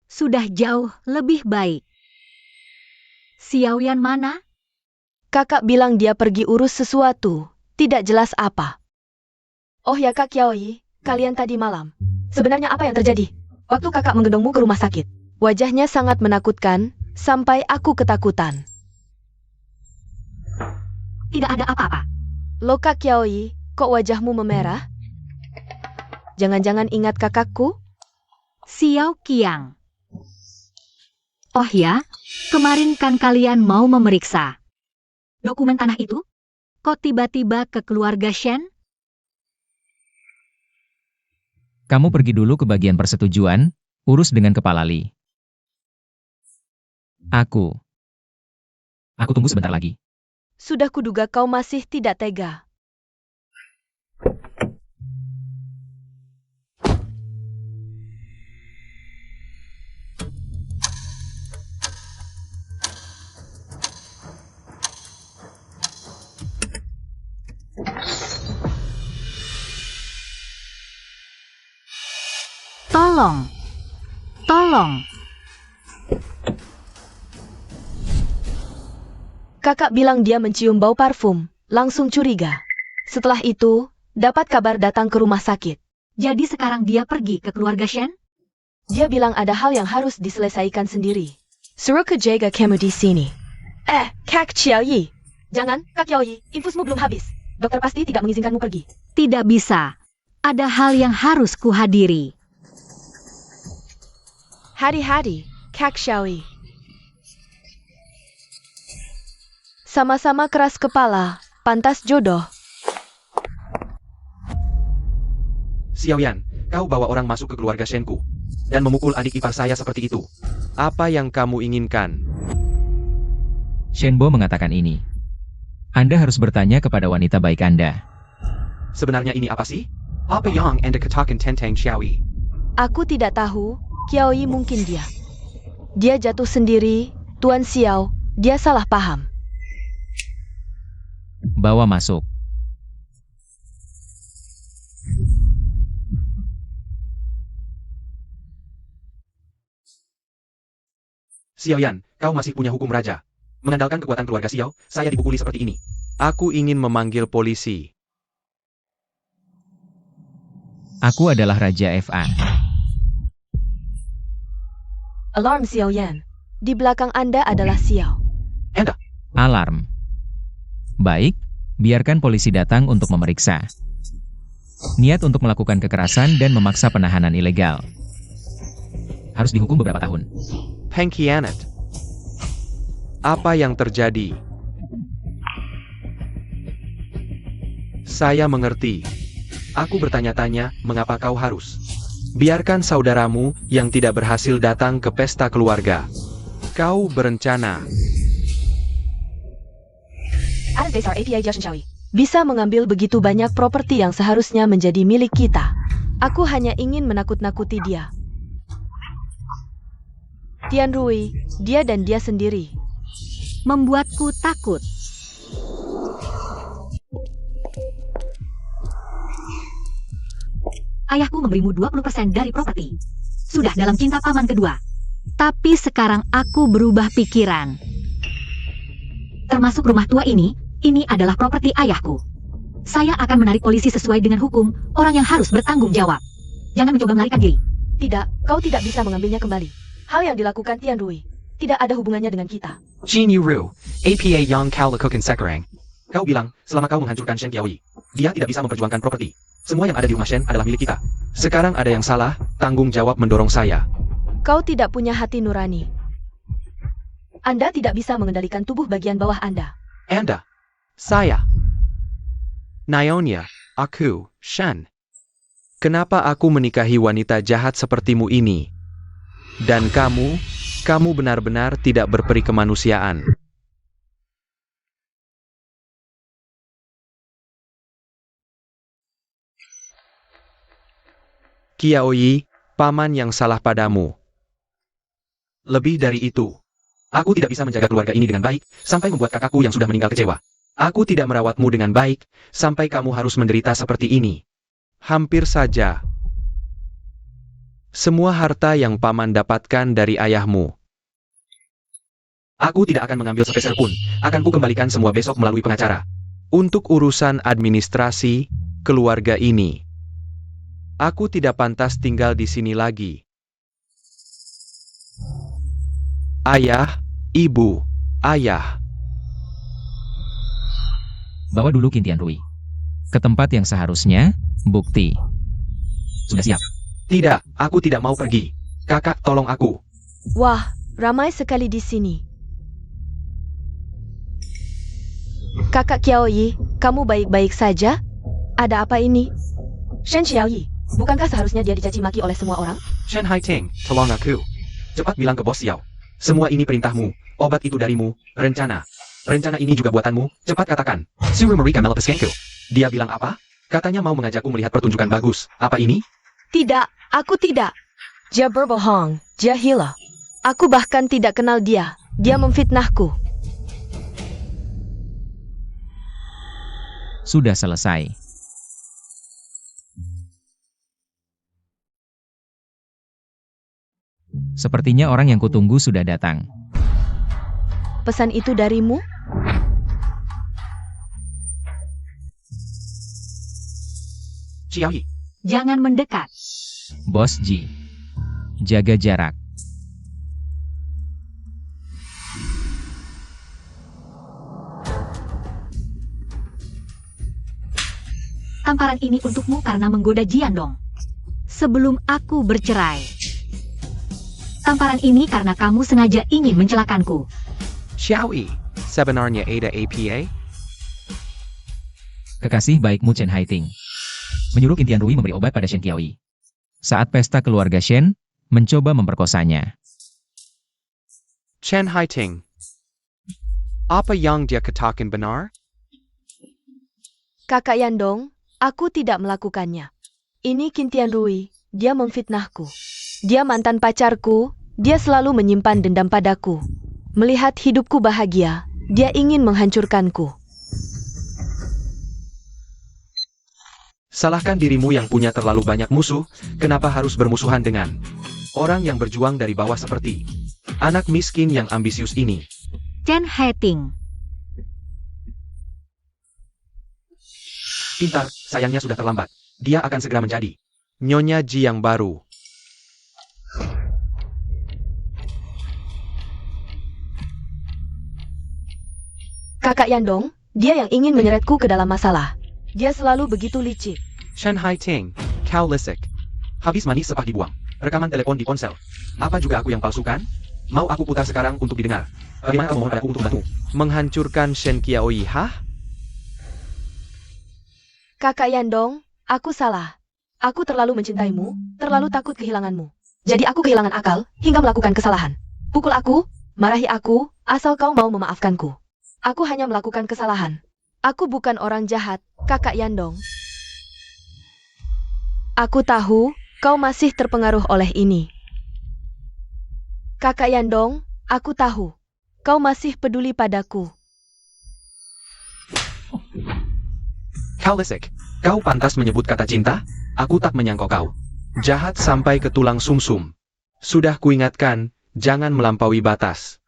Speaker 3: Sudah jauh lebih baik. Xiaoyan mana?
Speaker 2: Kakak bilang dia pergi urus sesuatu. Tidak jelas apa. Oh ya Kak Qiaoyi, kalian tadi malam. Sebenarnya apa yang terjadi? Waktu kakak menggendongmu ke rumah sakit. Wajahnya sangat menakutkan, sampai aku ketakutan.
Speaker 3: Tidak ada apa-apa.
Speaker 2: Loh Kak Qiaoyi, kok wajahmu memerah? Jangan-jangan ingat kakakku?
Speaker 3: Xiao Qiang. Oh ya, kemarin kan kalian mau memeriksa dokumen tanah itu? Kok tiba-tiba ke keluarga Shen?
Speaker 4: Kamu pergi dulu ke bagian persetujuan, urus dengan kepala Li. Aku tunggu sebentar lagi.
Speaker 2: Sudah kuduga kau masih tidak tega.
Speaker 3: Tolong.
Speaker 2: Kakak bilang dia mencium bau parfum, langsung curiga. Setelah itu, dapat kabar datang ke rumah sakit.
Speaker 3: Jadi sekarang dia pergi ke keluarga Shen?
Speaker 2: Dia bilang ada hal yang harus diselesaikan sendiri. Suruh ke jaga kamu di sini. Kak Qiaoyi. Jangan, Kak Qiaoyi, infusmu belum habis. Dokter pasti tidak mengizinkanmu pergi.
Speaker 3: Tidak bisa. Ada hal yang harus kuhadiri.
Speaker 2: Hadi-hadi, Kak Qiaoyi. Sama-sama keras kepala, pantas jodoh.
Speaker 1: Xiaoyan, kau bawa orang masuk ke keluarga Shenku dan memukul adik ipar saya seperti itu.
Speaker 5: Apa yang kamu inginkan?
Speaker 4: Shenbo mengatakan ini. Anda harus bertanya kepada wanita baik Anda.
Speaker 1: Sebenarnya ini apa sih? Apa yang Anda katakan tentang Xiaoyi?
Speaker 2: Aku tidak tahu, Qiaoyi mungkin dia. Dia jatuh sendiri, Tuan Xiao, dia salah paham.
Speaker 4: Bawa masuk.
Speaker 1: Xiaoyan, kau masih punya hukum raja. Mengandalkan kekuatan keluarga Xiao, saya dipukuli seperti ini.
Speaker 5: Aku ingin memanggil polisi.
Speaker 4: Aku adalah Raja FA.
Speaker 2: Alarm Xiaoyan. Di belakang Anda adalah Xiao.
Speaker 1: Anda,
Speaker 4: Alarm. Baik, biarkan polisi datang untuk memeriksa. Niat untuk melakukan kekerasan dan memaksa penahanan ilegal. Harus dihukum beberapa tahun.
Speaker 5: Pengkhianat. Apa yang terjadi? Saya mengerti. Aku bertanya-tanya, mengapa kau harus? Biarkan saudaramu yang tidak berhasil datang ke pesta keluarga. Kau berencana.
Speaker 2: Bisa mengambil begitu banyak properti yang seharusnya menjadi milik kita. Aku hanya ingin menakut-nakuti dia. Tian Rui, dia dan dia sendiri.
Speaker 3: Membuatku takut. Ayahku memberimu 20% dari properti. Sudah dalam cinta paman kedua. Tapi sekarang aku berubah pikiran. Termasuk rumah tua ini adalah properti ayahku. Saya akan menarik polisi sesuai dengan hukum, orang yang harus bertanggung jawab. Jangan mencoba melarikan diri.
Speaker 2: Tidak, kau tidak bisa mengambilnya kembali. Hal yang dilakukan Tian Rui tidak ada hubungannya dengan kita.
Speaker 1: Jin Yuru, APA Yang Kau Lekukan Sekarang. Kau bilang, selama kau menghancurkan Shen Qiaoyi, dia tidak bisa memperjuangkan properti. Semua yang ada di rumah Shen adalah milik kita. Sekarang ada yang salah, tanggung jawab mendorong saya.
Speaker 2: Kau tidak punya hati nurani. Anda tidak bisa mengendalikan tubuh bagian bawah Anda.
Speaker 5: Anda. Saya. Nyonya, aku, Shan. Kenapa aku menikahi wanita jahat sepertimu ini? Dan kamu benar-benar tidak berperi kemanusiaan. Qiaoyi, paman yang salah padamu. Lebih dari itu, aku tidak bisa menjaga keluarga ini dengan baik, sampai membuat kakakku yang sudah meninggal kecewa. Aku tidak merawatmu dengan baik, sampai kamu harus menderita seperti ini. Hampir saja. Semua harta yang paman dapatkan dari ayahmu. Aku tidak akan mengambil sepeser pun, akan ku kembalikan semua besok melalui pengacara. Untuk urusan administrasi, keluarga ini. Aku tidak pantas tinggal di sini lagi. Ayah, ibu, ayah.
Speaker 4: Bawa dulu Qin Tianrui ke tempat yang seharusnya. Bukti. Sudah siap.
Speaker 1: Tidak, aku tidak mau pergi. Kakak, tolong aku.
Speaker 2: Wah, ramai sekali di sini. Kakak Qiaoyi, kamu baik-baik saja? Ada apa ini?
Speaker 3: Shen Xiaoyi, bukankah seharusnya dia dicaci maki oleh semua orang?
Speaker 1: Shen Haiteng, tolong aku. Cepat bilang ke bos Xiao. Semua ini perintahmu, obat itu darimu, rencana. Rencana ini juga buatanmu, cepat katakan. Suru Marika Melpeskenko. Dia bilang apa? Katanya mau mengajakku melihat pertunjukan bagus. Apa ini?
Speaker 2: Tidak, aku tidak. Dia berbohong, dia gila. Aku bahkan tidak kenal dia. Dia memfitnahku.
Speaker 4: Sudah selesai. Sepertinya orang yang kutunggu sudah datang.
Speaker 2: Pesan itu darimu?
Speaker 1: Xiaoyi.
Speaker 3: Jangan mendekat.
Speaker 4: Bos Ji. Jaga jarak.
Speaker 3: Tamparan ini untukmu karena menggoda Jiandong. Sebelum aku bercerai. Tamparan ini karena kamu sengaja ingin mencelakanku.
Speaker 5: Xiaoyi, sebenarnya ada APA?
Speaker 4: Kekasih baikmu Chen Haiting menyuruh Qin Tianrui memberi obat pada Shen Qiaoyi. Saat pesta keluarga Shen, mencoba memperkosanya.
Speaker 5: Chen Haiting. Apa yang dia katakan benar?
Speaker 2: Kakak Yandong, aku tidak melakukannya. Ini Qin Tianrui, dia memfitnahku. Dia mantan pacarku, dia selalu menyimpan dendam padaku. Melihat hidupku bahagia, dia ingin menghancurkanku.
Speaker 1: Salahkan dirimu yang punya terlalu banyak musuh, kenapa harus bermusuhan dengan orang yang berjuang dari bawah seperti anak miskin yang ambisius ini.
Speaker 3: Chen Haiting.
Speaker 1: Pintar, sayangnya sudah terlambat. Dia akan segera menjadi
Speaker 5: Nyonya Ji yang baru.
Speaker 2: Kakak Yandong, dia yang ingin menyeretku ke dalam masalah. Dia selalu begitu licik.
Speaker 5: Chen Haiting, kau lisik.
Speaker 1: habis manis sepah dibuang. Rekaman telepon di ponsel. Apa juga aku yang palsukan? Mau aku putar sekarang untuk didengar. Bagaimana kamu mohon padaku untuk membantu?
Speaker 5: Menghancurkan Shen Qiaoyi, hah?
Speaker 2: Kakak Yandong, aku salah. Aku terlalu mencintaimu, terlalu takut kehilanganmu. Jadi aku kehilangan akal, hingga melakukan kesalahan. Pukul aku, marahi aku, asal kau mau memaafkanku. Aku hanya melakukan kesalahan. Aku bukan orang jahat, Kakak Yandong. Aku tahu, kau masih terpengaruh oleh ini. Kakak Yandong, aku tahu. Kau masih peduli padaku.
Speaker 1: Kau lesek. Kau pantas menyebut kata cinta? Aku tak menyangka kau
Speaker 5: Jahat sampai ke tulang sumsum. Sudah kuingatkan, jangan melampaui batas.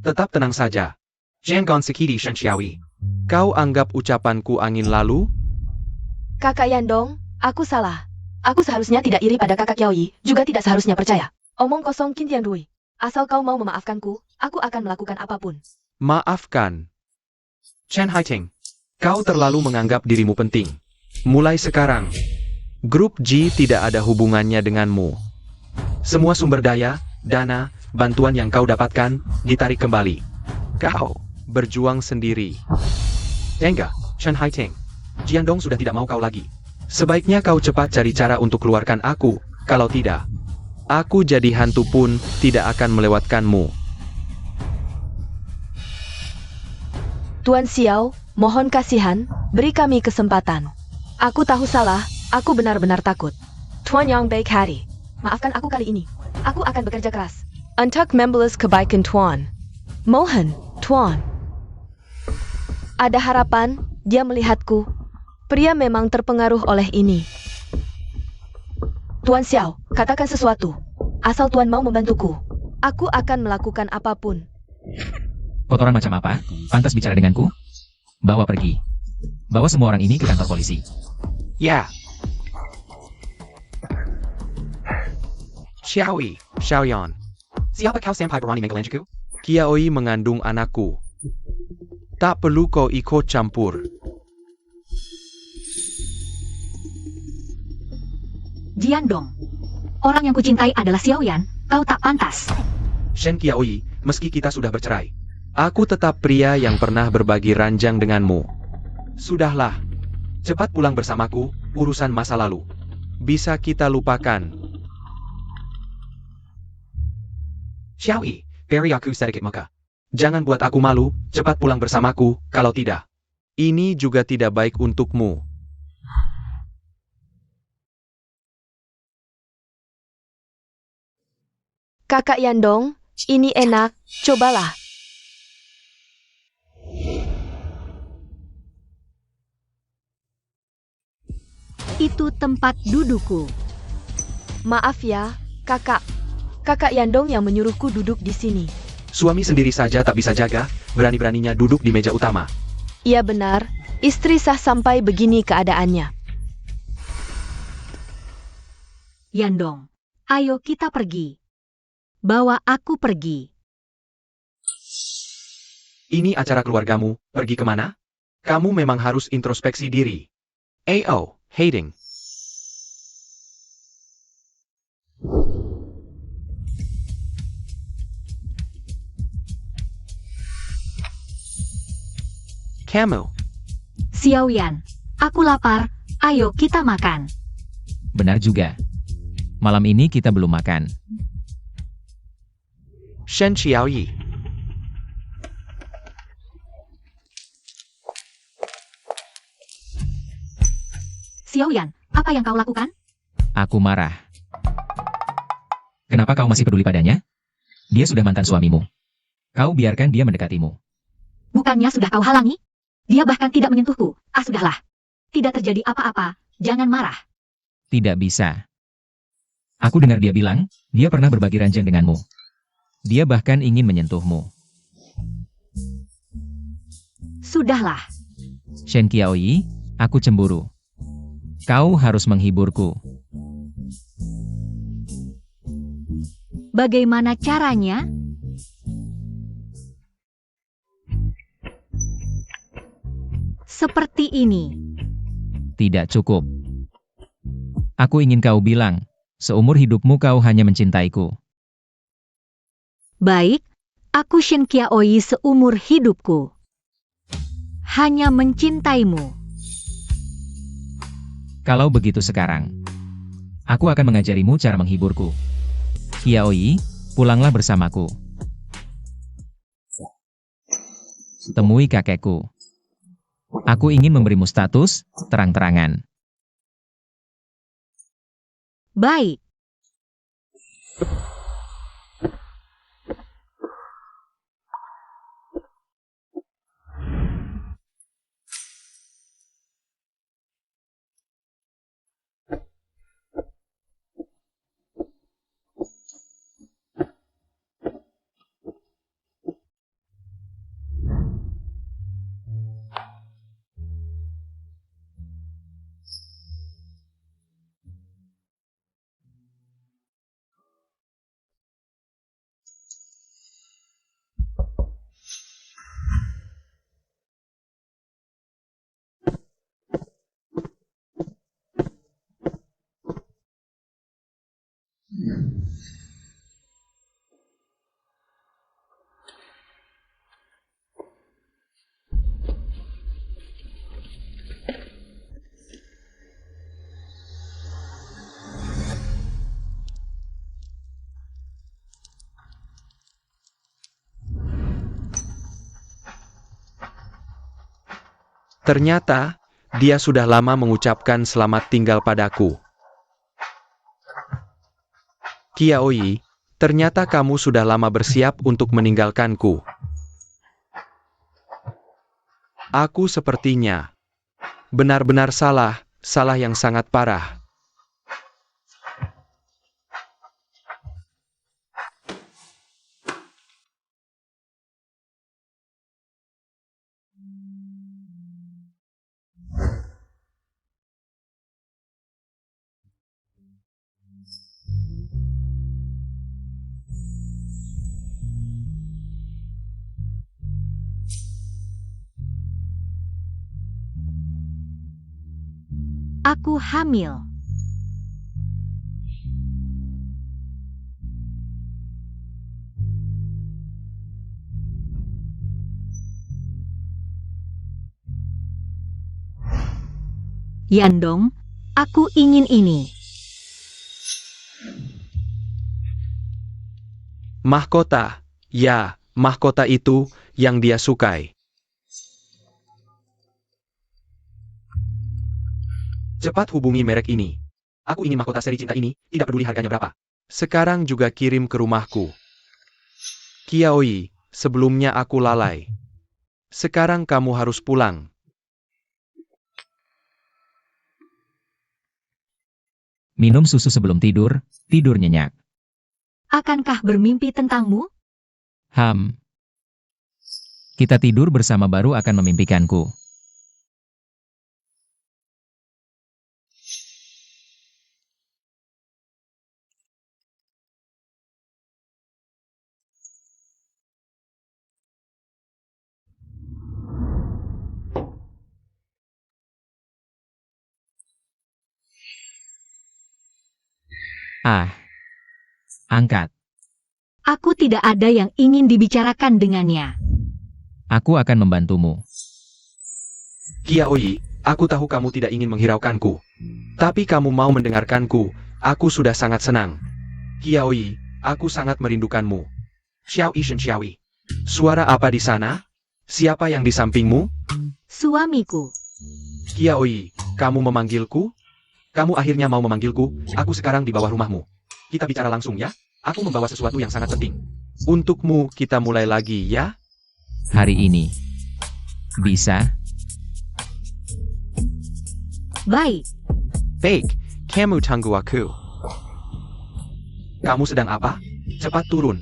Speaker 1: Tetap tenang saja. Jangan sekiri Shen Xiaoyi.
Speaker 5: Kau anggap ucapanku angin lalu?
Speaker 2: Kakak Yandong, aku salah. Aku seharusnya tidak iri pada kakak Qiaoyi, juga tidak seharusnya percaya. Omong kosong Qin Tianrui. Asal kau mau memaafkanku, aku akan melakukan apapun.
Speaker 5: Maafkan.
Speaker 1: Chen Haiting. Kau terlalu menganggap dirimu penting.
Speaker 5: Mulai sekarang, grup G tidak ada hubungannya denganmu.
Speaker 1: Semua sumber daya, dana, bantuan yang kau dapatkan, ditarik kembali.
Speaker 5: Kau berjuang sendiri.
Speaker 1: Enggak, Chen Haiting. Jiandong sudah tidak mau kau lagi.
Speaker 5: Sebaiknya kau cepat cari cara untuk keluarkan aku, kalau tidak, aku jadi hantu pun tidak akan melewatkanmu.
Speaker 2: Tuan Xiao, mohon kasihan, beri kami kesempatan. Aku tahu salah, aku benar-benar takut. Tuan yang baik hati, maafkan aku kali ini. Aku akan bekerja keras. Untuk membalas kebaikan Tuan. Mohon, Tuan. Ada harapan, dia melihatku. Pria memang terpengaruh oleh ini. Tuan Xiao, katakan sesuatu. Asal Tuan mau membantuku, aku akan melakukan apapun.
Speaker 4: Kotoran macam apa? Pantas bicara denganku? Bawa pergi. Bawa semua orang ini ke kantor polisi.
Speaker 5: Ya. Xiaoyi, Xiaoyan.
Speaker 1: Siapa kau sampai berani menggelanjutku?
Speaker 5: Qiaoyi mengandung anakku. Tak perlu kau ikut campur.
Speaker 3: Jiandong. Orang yang kucintai adalah Xiaoyan, kau tak pantas.
Speaker 1: Shen Qiaoyi, meski kita sudah bercerai.
Speaker 5: Aku tetap pria yang pernah berbagi ranjang denganmu.
Speaker 1: Sudahlah. Cepat pulang bersamaku, urusan masa lalu.
Speaker 5: Bisa kita lupakan.
Speaker 1: Xiaoyi, beri aku sedikit muka. Jangan buat aku malu, cepat pulang bersamaku, kalau tidak.
Speaker 5: Ini juga tidak baik untukmu.
Speaker 2: Kakak Yandong, ini enak, cobalah.
Speaker 3: Itu tempat dudukku.
Speaker 2: Maaf ya, kakak. Kakak Yandong yang menyuruhku duduk di sini.
Speaker 1: Suami sendiri saja tak bisa jaga, berani-beraninya duduk di meja utama.
Speaker 2: Iya benar, istri sah sampai begini keadaannya.
Speaker 3: Yandong, ayo kita pergi. Bawa aku pergi.
Speaker 1: Ini acara keluargamu, pergi kemana?
Speaker 5: Kamu memang harus introspeksi diri. AO, hating. Kamu.
Speaker 3: Xiaoyan, aku lapar, ayo kita makan.
Speaker 4: Benar juga. Malam ini kita belum makan.
Speaker 5: Shen Xiaoyi.
Speaker 3: Xiaoyan, apa yang kau lakukan?
Speaker 4: Aku marah. Kenapa kau masih peduli padanya? Dia sudah mantan suamimu. Kau biarkan dia mendekatimu.
Speaker 3: Bukannya sudah kau halangi? Dia bahkan tidak menyentuhku. Ah sudahlah. Tidak terjadi apa-apa, jangan marah.
Speaker 4: Tidak bisa. Aku dengar dia bilang, dia pernah berbagi ranjang denganmu. Dia bahkan ingin menyentuhmu.
Speaker 3: Sudahlah.
Speaker 4: Shen Qiaoyi, aku cemburu. Kau harus menghiburku.
Speaker 3: Bagaimana caranya? Seperti ini.
Speaker 4: Tidak cukup. Aku ingin kau bilang, seumur hidupmu kau hanya mencintaiku.
Speaker 3: Baik, aku Shen Qiaoyi seumur hidupku. Hanya mencintaimu.
Speaker 4: Kalau begitu sekarang, aku akan mengajarimu cara menghiburku. Qiaoyi, pulanglah bersamaku. Temui kakekku. Aku ingin memberimu status, terang-terangan.
Speaker 3: Baik.
Speaker 5: Ternyata, dia sudah lama mengucapkan selamat tinggal padaku. Qiaoyi, ternyata kamu sudah lama bersiap untuk meninggalkanku. Aku sepertinya benar-benar salah yang sangat parah.
Speaker 3: Aku hamil. Yandong, aku ingin ini.
Speaker 5: Mahkota, ya, mahkota itu yang dia sukai. Cepat hubungi merek ini. Aku ingin mahkota seri cinta ini, tidak peduli harganya berapa. Sekarang juga kirim ke rumahku. Qiaoyi, sebelumnya aku lalai. Sekarang kamu harus pulang.
Speaker 4: Minum susu sebelum tidur, tidur nyenyak.
Speaker 3: Akankah bermimpi tentangmu?
Speaker 4: Kita tidur bersama baru akan memimpikanku. Angkat.
Speaker 3: Aku tidak ada yang ingin dibicarakan dengannya.
Speaker 4: Aku akan membantumu.
Speaker 5: Qiaoyi, aku tahu kamu tidak ingin menghiraukanku. Tapi kamu mau mendengarkanku, aku sudah sangat senang. Qiaoyi, aku sangat merindukanmu. Xiaoyi Shen Xiaoyi. Suara apa di sana? Siapa yang di sampingmu?
Speaker 3: Suamiku.
Speaker 5: Qiaoyi, kamu memanggilku? Kamu akhirnya mau memanggilku, aku sekarang di bawah rumahmu. Kita bicara langsung ya, aku membawa sesuatu yang sangat penting. Untukmu, kita mulai lagi ya?
Speaker 4: Hari ini. Bisa?
Speaker 3: Baik.
Speaker 5: Baik, kamu tunggu aku. Kamu sedang apa? Cepat turun.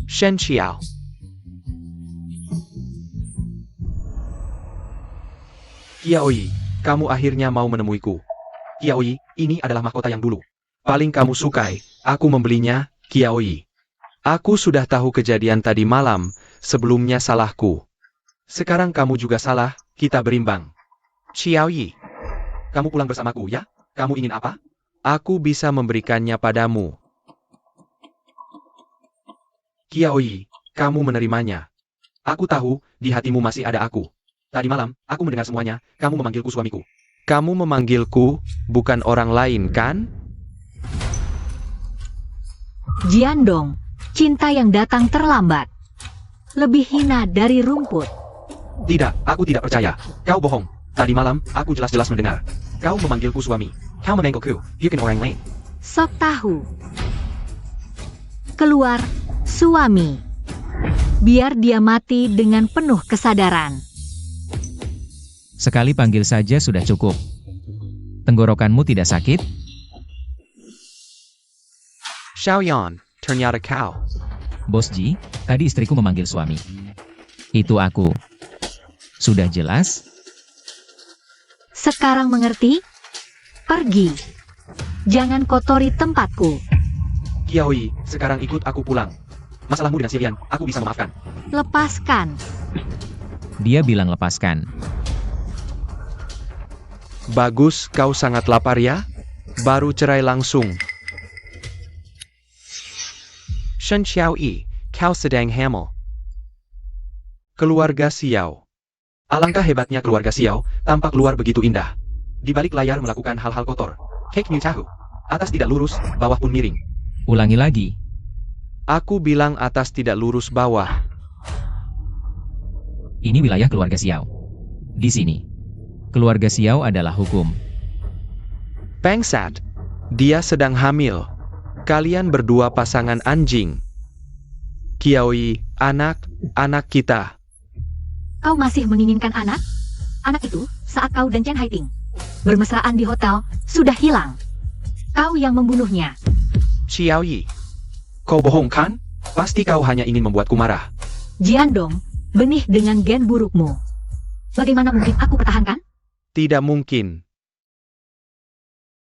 Speaker 5: Shen Xiao. Qiaoyi, kamu akhirnya mau menemuiku. Qiaoyi, ini adalah mahkota yang dulu paling kamu sukai, aku membelinya, Qiaoyi. Aku sudah tahu kejadian tadi malam, sebelumnya salahku. Sekarang kamu juga salah, kita berimbang. Qiaoyi, kamu pulang bersamaku ya? Kamu ingin apa? Aku bisa memberikannya padamu. Qiaoyi, kamu menerimanya. Aku tahu, di hatimu masih ada aku. Tadi malam, aku mendengar semuanya, kamu memanggilku suamiku. Kamu memanggilku, bukan orang lain kan?
Speaker 3: Jiandong, cinta yang datang terlambat. Lebih hina dari rumput.
Speaker 5: Tidak, aku tidak percaya. Kau bohong. Tadi malam, aku jelas-jelas mendengar. Kau memanggilku suami. Kau memanggilku, bukan orang lain.
Speaker 3: Sok tahu. Keluar, suami. Biar dia mati dengan penuh kesadaran.
Speaker 4: Sekali panggil saja sudah cukup. Tenggorokanmu tidak sakit?
Speaker 5: Xiaoyan, ternyata kau.
Speaker 4: Bos Ji, tadi istriku memanggil suami. Itu aku. Sudah jelas?
Speaker 3: Sekarang mengerti? Pergi. Jangan kotori tempatku.
Speaker 5: Qiaoyi, sekarang ikut aku pulang. Masalahmu dengan Xilian, aku bisa memaafkan.
Speaker 3: Lepaskan.
Speaker 4: Dia bilang lepaskan.
Speaker 5: Bagus, kau sangat lapar ya? Baru cerai langsung. Shen Xiaoyi, kau sedang hamil. Keluarga Xiao. Alangkah hebatnya keluarga Xiao, tampak luar begitu indah. Di balik layar melakukan hal-hal kotor. Cake new tahu. Atas tidak lurus, bawah pun miring.
Speaker 4: Ulangi lagi.
Speaker 5: Aku bilang atas tidak lurus bawah.
Speaker 4: Ini wilayah keluarga Xiao. di sini. Keluarga Xiao adalah hukum.
Speaker 5: Bangsat. Dia sedang hamil. Kalian berdua pasangan anjing. Qiaoyi, anak kita.
Speaker 3: Kau masih menginginkan anak? Anak itu, saat kau dan Chen Haiting bermesraan di hotel, sudah hilang. Kau yang membunuhnya.
Speaker 5: Xiaoyi.
Speaker 1: Kau bohong kan? Pasti kau hanya ingin membuatku marah.
Speaker 3: Jiandong, benih dengan gen burukmu. Bagaimana mungkin aku pertahankan?
Speaker 5: Tidak mungkin.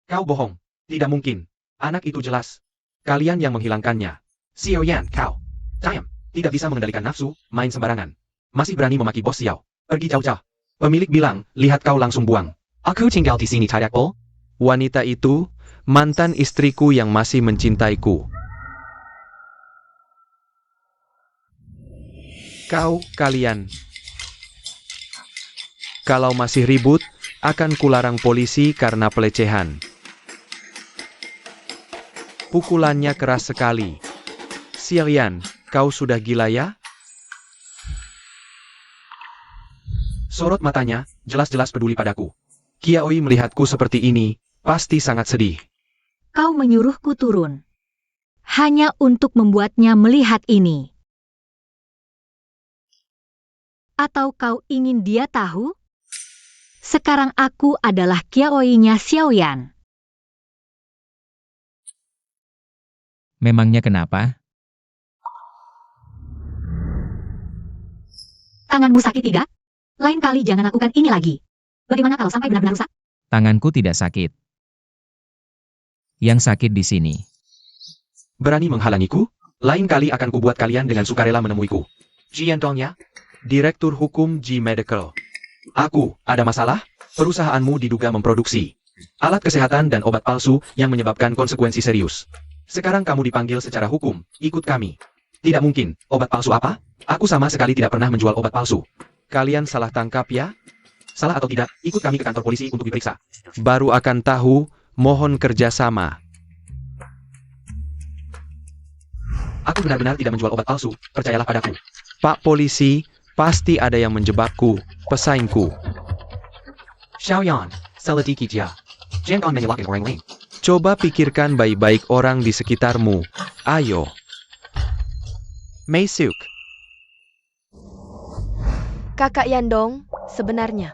Speaker 1: Kau bohong. Tidak mungkin. Anak itu jelas. Kalian yang menghilangkannya. Xiao Yan, kau. Diam. Tidak bisa mengendalikan nafsu, main sembarangan. Masih berani memaki bos Xiao. Pergi jauh-jauh. Pemilik bilang, lihat kau langsung buang. Aku tinggal di sini Tayakbol.
Speaker 5: Wanita itu, mantan istriku yang masih mencintaiku. Kalian. Kalau masih ribut, akan kularang polisi karena pelecehan. Pukulannya keras sekali. Xiaoyan, kau sudah gila ya?
Speaker 1: Sorot matanya, jelas-jelas peduli padaku. Qiaoyi melihatku seperti ini, pasti sangat sedih.
Speaker 3: Kau menyuruhku turun. Hanya untuk membuatnya melihat ini. Atau kau ingin dia tahu? Sekarang aku adalah Qiaoyi-nya Xiaoyan.
Speaker 4: Memangnya kenapa?
Speaker 3: Tanganmu sakit tidak? Lain kali jangan lakukan ini lagi. Bagaimana kalau sampai benar-benar rusak?
Speaker 4: Tanganku tidak sakit. Yang sakit di sini.
Speaker 1: Berani menghalangiku? Lain kali akan kubuat kalian dengan sukarela menemuiku. Jiandong ya?
Speaker 5: Direktur Hukum G Medical.
Speaker 1: Aku, ada masalah? Perusahaanmu diduga memproduksi alat kesehatan dan obat palsu yang menyebabkan konsekuensi serius. Sekarang kamu dipanggil secara hukum, ikut kami. Tidak mungkin, obat palsu apa? Aku sama sekali tidak pernah menjual obat palsu.
Speaker 5: Kalian salah tangkap ya?
Speaker 1: Salah atau tidak, ikut kami ke kantor polisi untuk diperiksa.
Speaker 5: Baru akan tahu, mohon kerjasama.
Speaker 1: Aku benar-benar tidak menjual obat palsu, percayalah padaku.
Speaker 5: Pak polisi, pasti ada yang menjebakku, pesaingku.
Speaker 1: Xiaoyan, selidiki dia. Jangan menyalahkan orang lain.
Speaker 5: Coba pikirkan baik-baik orang di sekitarmu. Ayo. Meisuk.
Speaker 2: Kakak Yandong, sebenarnya.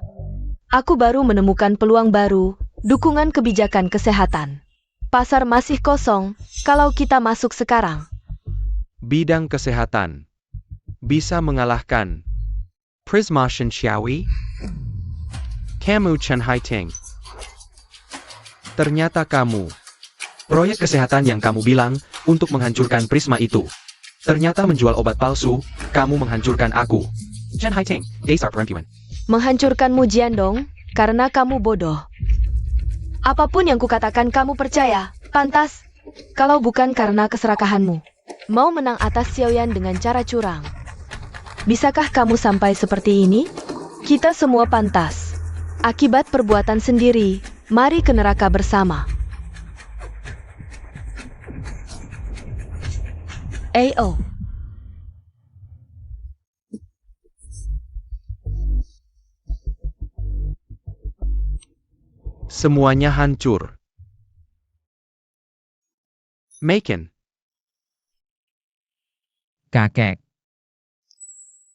Speaker 2: Aku baru menemukan peluang baru, dukungan kebijakan kesehatan. Pasar masih kosong, kalau kita masuk sekarang.
Speaker 5: Bidang kesehatan. Bisa mengalahkan Prisma Shen Xiaoyi, kamu Chen Haiting. Ternyata kamu.
Speaker 1: Proyek kesehatan yang kamu bilang untuk menghancurkan Prisma itu. Ternyata menjual obat palsu, kamu menghancurkan aku. Chen Haiting, dasar perempuan.
Speaker 2: Menghancurkanmu Jiandong, karena kamu bodoh. Apapun yang kukatakan kamu percaya, pantas. Kalau bukan karena keserakahanmu. Mau menang atas Xiaoyan dengan cara curang. Bisakah kamu sampai seperti ini? Kita semua pantas. Akibat perbuatan sendiri, mari ke neraka bersama. AO.
Speaker 5: Semuanya hancur. Maken.
Speaker 4: Kakek.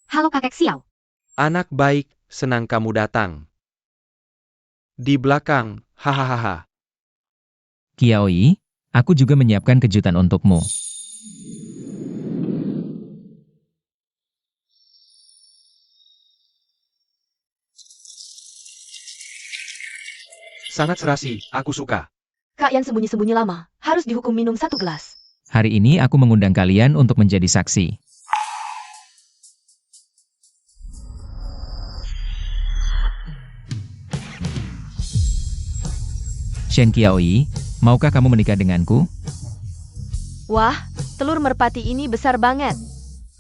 Speaker 3: Halo kakek Xiao.
Speaker 5: Anak baik, senang kamu datang. Di belakang, hahaha.
Speaker 4: Qiaoyi, aku juga menyiapkan kejutan untukmu.
Speaker 1: Sangat serasi, aku suka.
Speaker 2: Kak yang sembunyi-sembunyi lama, harus dihukum minum 1 gelas.
Speaker 4: Hari ini aku mengundang kalian untuk menjadi saksi. Shen Qiaoyi, maukah kamu menikah denganku?
Speaker 2: Wah, telur merpati ini besar banget.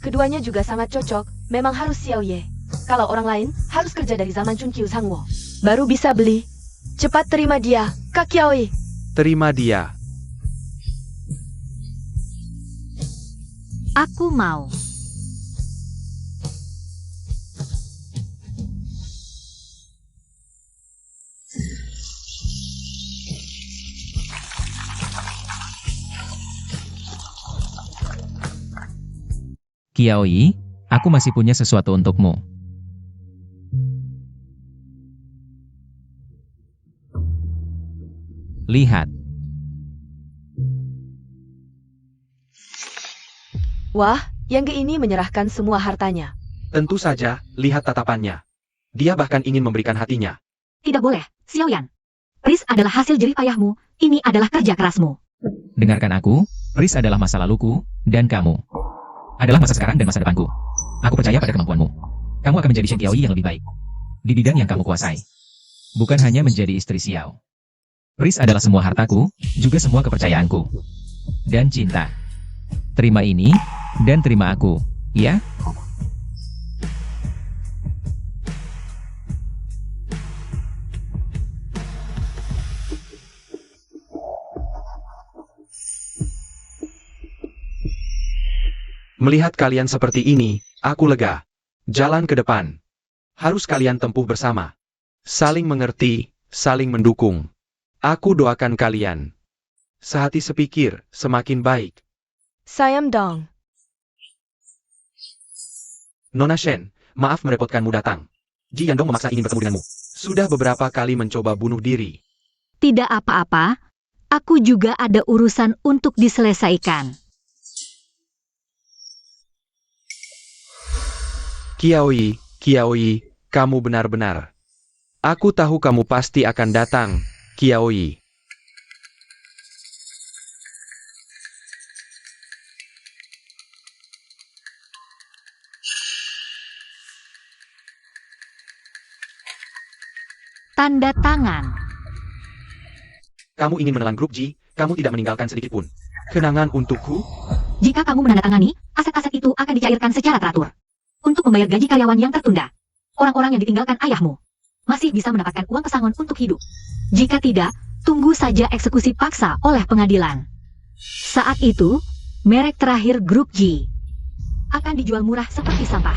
Speaker 2: Keduanya juga sangat cocok, memang harus Xiao Ye. Kalau orang lain, harus kerja dari zaman Chun Qiu Sangwo. Baru bisa beli. Cepat terima dia, Kak Qiaoyi.
Speaker 5: Terima dia.
Speaker 3: Aku mau.
Speaker 4: Qiaoyi, aku masih punya sesuatu untukmu. Lihat.
Speaker 2: Wah, Yang Ge ini menyerahkan semua hartanya.
Speaker 1: Tentu saja, lihat tatapannya. Dia bahkan ingin memberikan hatinya.
Speaker 3: Tidak boleh, Xiaoyan. Riz adalah hasil jerih payahmu, ini adalah kerja kerasmu.
Speaker 4: Dengarkan aku, Riz adalah masa laluku, dan kamu adalah masa sekarang dan masa depanku. Aku percaya pada kemampuanmu. Kamu akan menjadi Shen Qiaoyi yang lebih baik di bidang yang kamu kuasai. Bukan hanya menjadi istri Xiao. Riz adalah semua hartaku, juga semua kepercayaanku. Dan cinta. Terima ini, dan terima aku, ya?
Speaker 1: Melihat kalian seperti ini, aku lega. Jalan ke depan. Harus kalian tempuh bersama. Saling mengerti, saling mendukung. Aku doakan kalian. Sehati sepikir, semakin baik.
Speaker 2: Siam Dong.
Speaker 1: Nona Shen, maaf merepotkanmu datang. Ji Yandong memaksa ingin bertemu denganmu. Sudah beberapa kali mencoba bunuh diri.
Speaker 3: Tidak apa-apa, aku juga ada urusan untuk diselesaikan.
Speaker 1: Qiaoyi, kamu benar-benar. Aku tahu kamu pasti akan datang, Qiaoyi.
Speaker 3: Tanda tangan.
Speaker 1: Kamu ingin menelan grup Ji, kamu tidak meninggalkan sedikit pun. Kenangan untukku?
Speaker 3: Jika kamu menandatangani, aset-aset itu akan dicairkan secara teratur. Untuk membayar gaji karyawan yang tertunda. Orang-orang yang ditinggalkan ayahmu masih bisa mendapatkan uang pesangon untuk hidup. Jika tidak, tunggu saja eksekusi paksa oleh pengadilan. Saat itu, merek terakhir grup Ji akan dijual murah seperti sampah.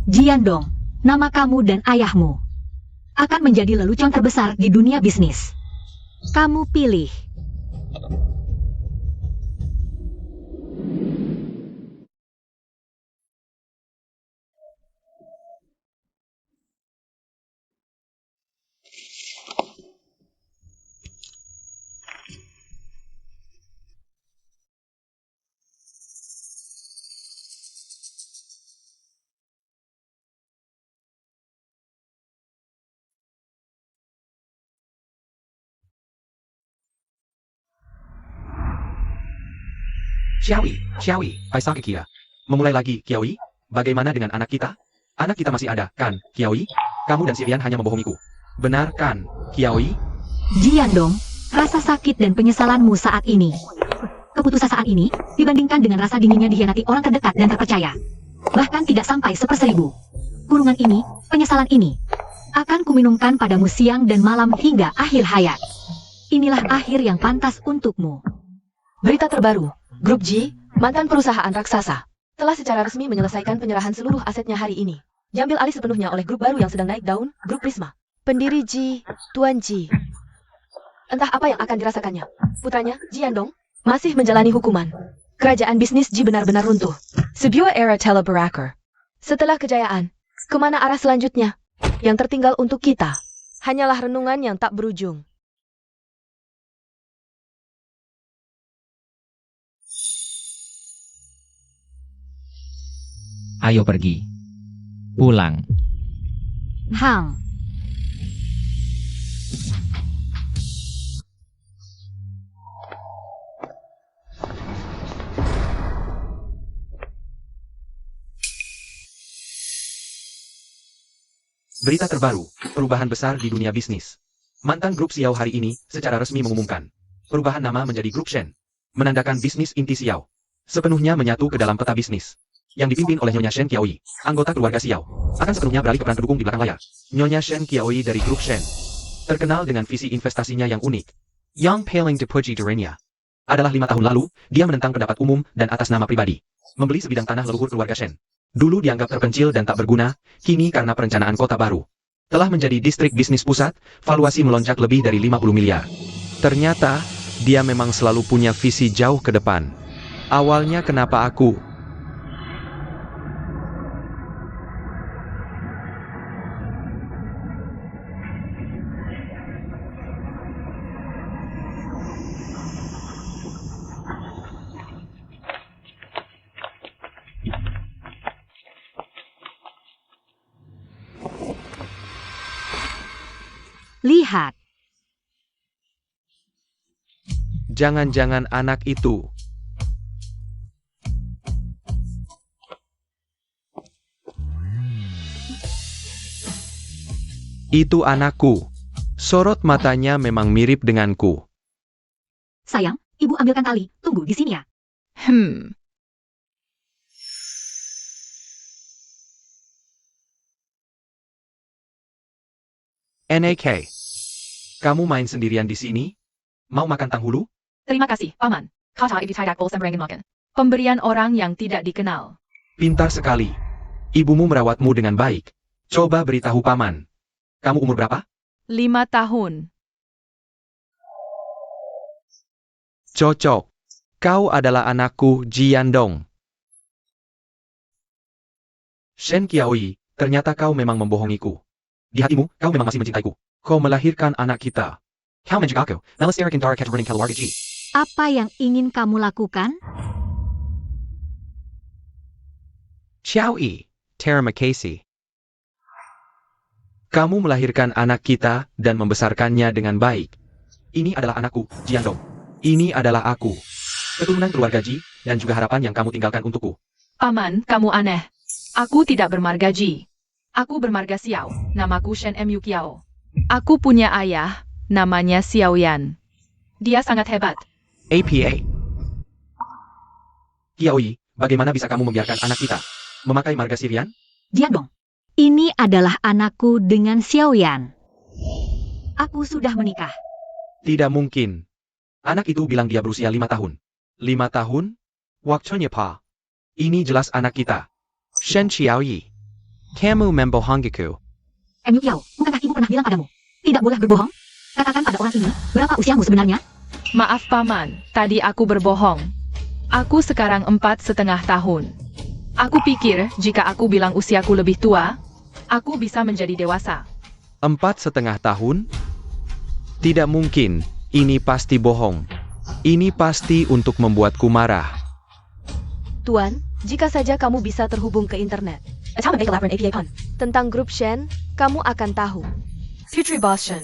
Speaker 3: Ji Yandong, nama kamu dan ayahmu akan menjadi lelucon terbesar di dunia bisnis. Kamu pilih.
Speaker 1: Xiaoyi, Faisal ke Kia. Memulai lagi, Qiaoyi. Bagaimana dengan anak kita? Anak kita masih ada, kan, Qiaoyi? Kamu dan Xiaoyan hanya membohongiku. Benar kan, Qiaoyi?
Speaker 3: Ji Yandong, rasa sakit dan penyesalanmu saat ini. Keputusan saat ini, dibandingkan dengan rasa dinginnya dikhianati orang terdekat dan terpercaya. Bahkan tidak sampai 1/1000. Kurungan ini, penyesalan ini, akan kuminumkan padamu siang dan malam hingga akhir hayat. Inilah akhir yang pantas untukmu.
Speaker 2: Berita terbaru, Grup Ji, mantan perusahaan raksasa, telah secara resmi menyelesaikan penyerahan seluruh asetnya hari ini. Diambil alih sepenuhnya oleh grup baru yang sedang naik daun, Grup Prisma. Pendiri Ji, Tuan Ji. Entah apa yang akan dirasakannya. Putranya, Ji Yandong, masih menjalani hukuman. Kerajaan bisnis Ji benar-benar runtuh. Sebuah era telah berakhir. Setelah kejayaan, kemana arah selanjutnya? Yang tertinggal untuk kita, hanyalah renungan yang tak berujung.
Speaker 4: Ayo pergi. Pulang.
Speaker 3: Hang.
Speaker 1: Berita terbaru, perubahan besar di dunia bisnis. Mantan grup Xiao hari ini secara resmi mengumumkan perubahan nama menjadi grup Shen, menandakan bisnis inti Xiao sepenuhnya menyatu ke dalam peta bisnis yang dipimpin oleh Nyonya Shen Qiaoyi, anggota keluarga Xiao, akan sepenuhnya beralih ke peran pendukung di belakang layar. Nyonya Shen Qiaoyi dari grup Shen, terkenal dengan visi investasinya yang unik. Yang paling dipuji dirinya adalah 5 tahun lalu, dia menentang pendapat umum dan atas nama pribadi, membeli sebidang tanah leluhur keluarga Shen. Dulu dianggap terpencil dan tak berguna, kini karena perencanaan kota baru. Telah menjadi distrik bisnis pusat, valuasi melonjak lebih dari 50 miliar.
Speaker 5: Ternyata, dia memang selalu punya visi jauh ke depan. Awalnya kenapa aku?
Speaker 3: Lihat,
Speaker 5: Jangan-jangan anak itu. Itu anakku. Sorot matanya memang mirip denganku.
Speaker 3: sayang, ibu ambilkan tali. Tunggu di sini ya.
Speaker 5: NAK.
Speaker 1: Kamu main sendirian di sini? Mau makan tanghulu?
Speaker 2: Terima kasih, Paman. Kata ibitidak bol sembrangin makan. Pemberian orang yang tidak dikenal.
Speaker 1: Pintar sekali. Ibumu merawatmu dengan baik. Coba beritahu paman. Kamu umur berapa?
Speaker 2: 5 tahun.
Speaker 5: Cocok. Kau adalah anakku, Jiandong.
Speaker 1: Shen Qiaoyi, ternyata kau memang membohongiku. Di hatimu, kau memang masih mencintaiku. Kau melahirkan anak kita. Kau menjaga aku. Melestarikan darah keturunan keluarga Ji.
Speaker 3: Apa yang ingin kamu lakukan?
Speaker 5: Xiaoyi. Terima kasih.
Speaker 1: Kamu melahirkan anak kita dan membesarkannya dengan baik. Ini adalah anakku, Jiandong. Ini adalah aku. Keturunan keluarga Ji, dan juga harapan yang kamu tinggalkan untukku.
Speaker 2: Paman, kamu aneh. Aku tidak bermarga Ji. Aku bermarga Xiao. Namaku Shen Mu Kiao. Aku punya ayah, namanya Xiao Yan. Dia sangat hebat.
Speaker 5: APA.
Speaker 1: Qiaoyi, bagaimana bisa kamu membiarkan anak kita memakai marga Sirian?
Speaker 3: Jiandong, ini adalah anakku dengan Xiaoyan. Aku sudah menikah.
Speaker 5: Tidak mungkin.
Speaker 1: Anak itu bilang dia berusia 5 tahun.
Speaker 5: 5 tahun? Waktunya pa.
Speaker 1: Ini jelas anak kita.
Speaker 5: Shen Xiaoyi. Kamu membohongiku.
Speaker 3: Mu Kiao, bukankah ibu pernah bilang padamu? Tidak boleh berbohong. Katakan pada orang ini, berapa usiamu sebenarnya?
Speaker 2: Maaf Paman, tadi aku berbohong. Aku sekarang 4,5 tahun. Aku pikir jika aku bilang usiaku lebih tua, aku bisa menjadi dewasa.
Speaker 5: 4,5 tahun? Tidak mungkin. Ini pasti bohong. Ini pasti untuk membuatku marah.
Speaker 2: Tuan, jika saja kamu bisa terhubung ke internet. Tentang grup Shen, kamu akan tahu. Putri Boss Shen.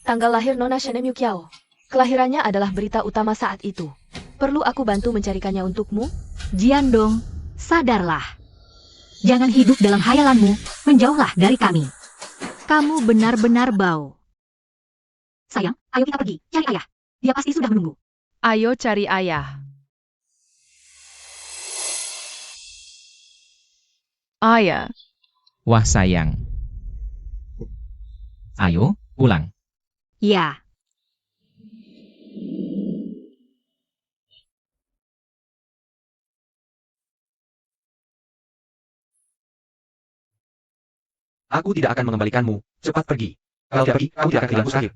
Speaker 2: Tanggal lahir Nona Shen Mu Kiao. Kelahirannya adalah berita utama saat itu. Perlu aku bantu mencarikannya untukmu?
Speaker 3: Jiandong, sadarlah. Jangan hidup dalam hayalanmu, menjauhlah dari kami. Kamu benar-benar bau. Sayang, ayo kita pergi, cari ayah. Dia pasti sudah menunggu.
Speaker 2: Ayo cari ayah. Ayah.
Speaker 4: Wah sayang. Ayo, pulang.
Speaker 3: Ya.
Speaker 1: Aku tidak akan mengembalikanmu. Cepat pergi. Kalau tidak pergi, kamu tidak akan kehilangan mustahil.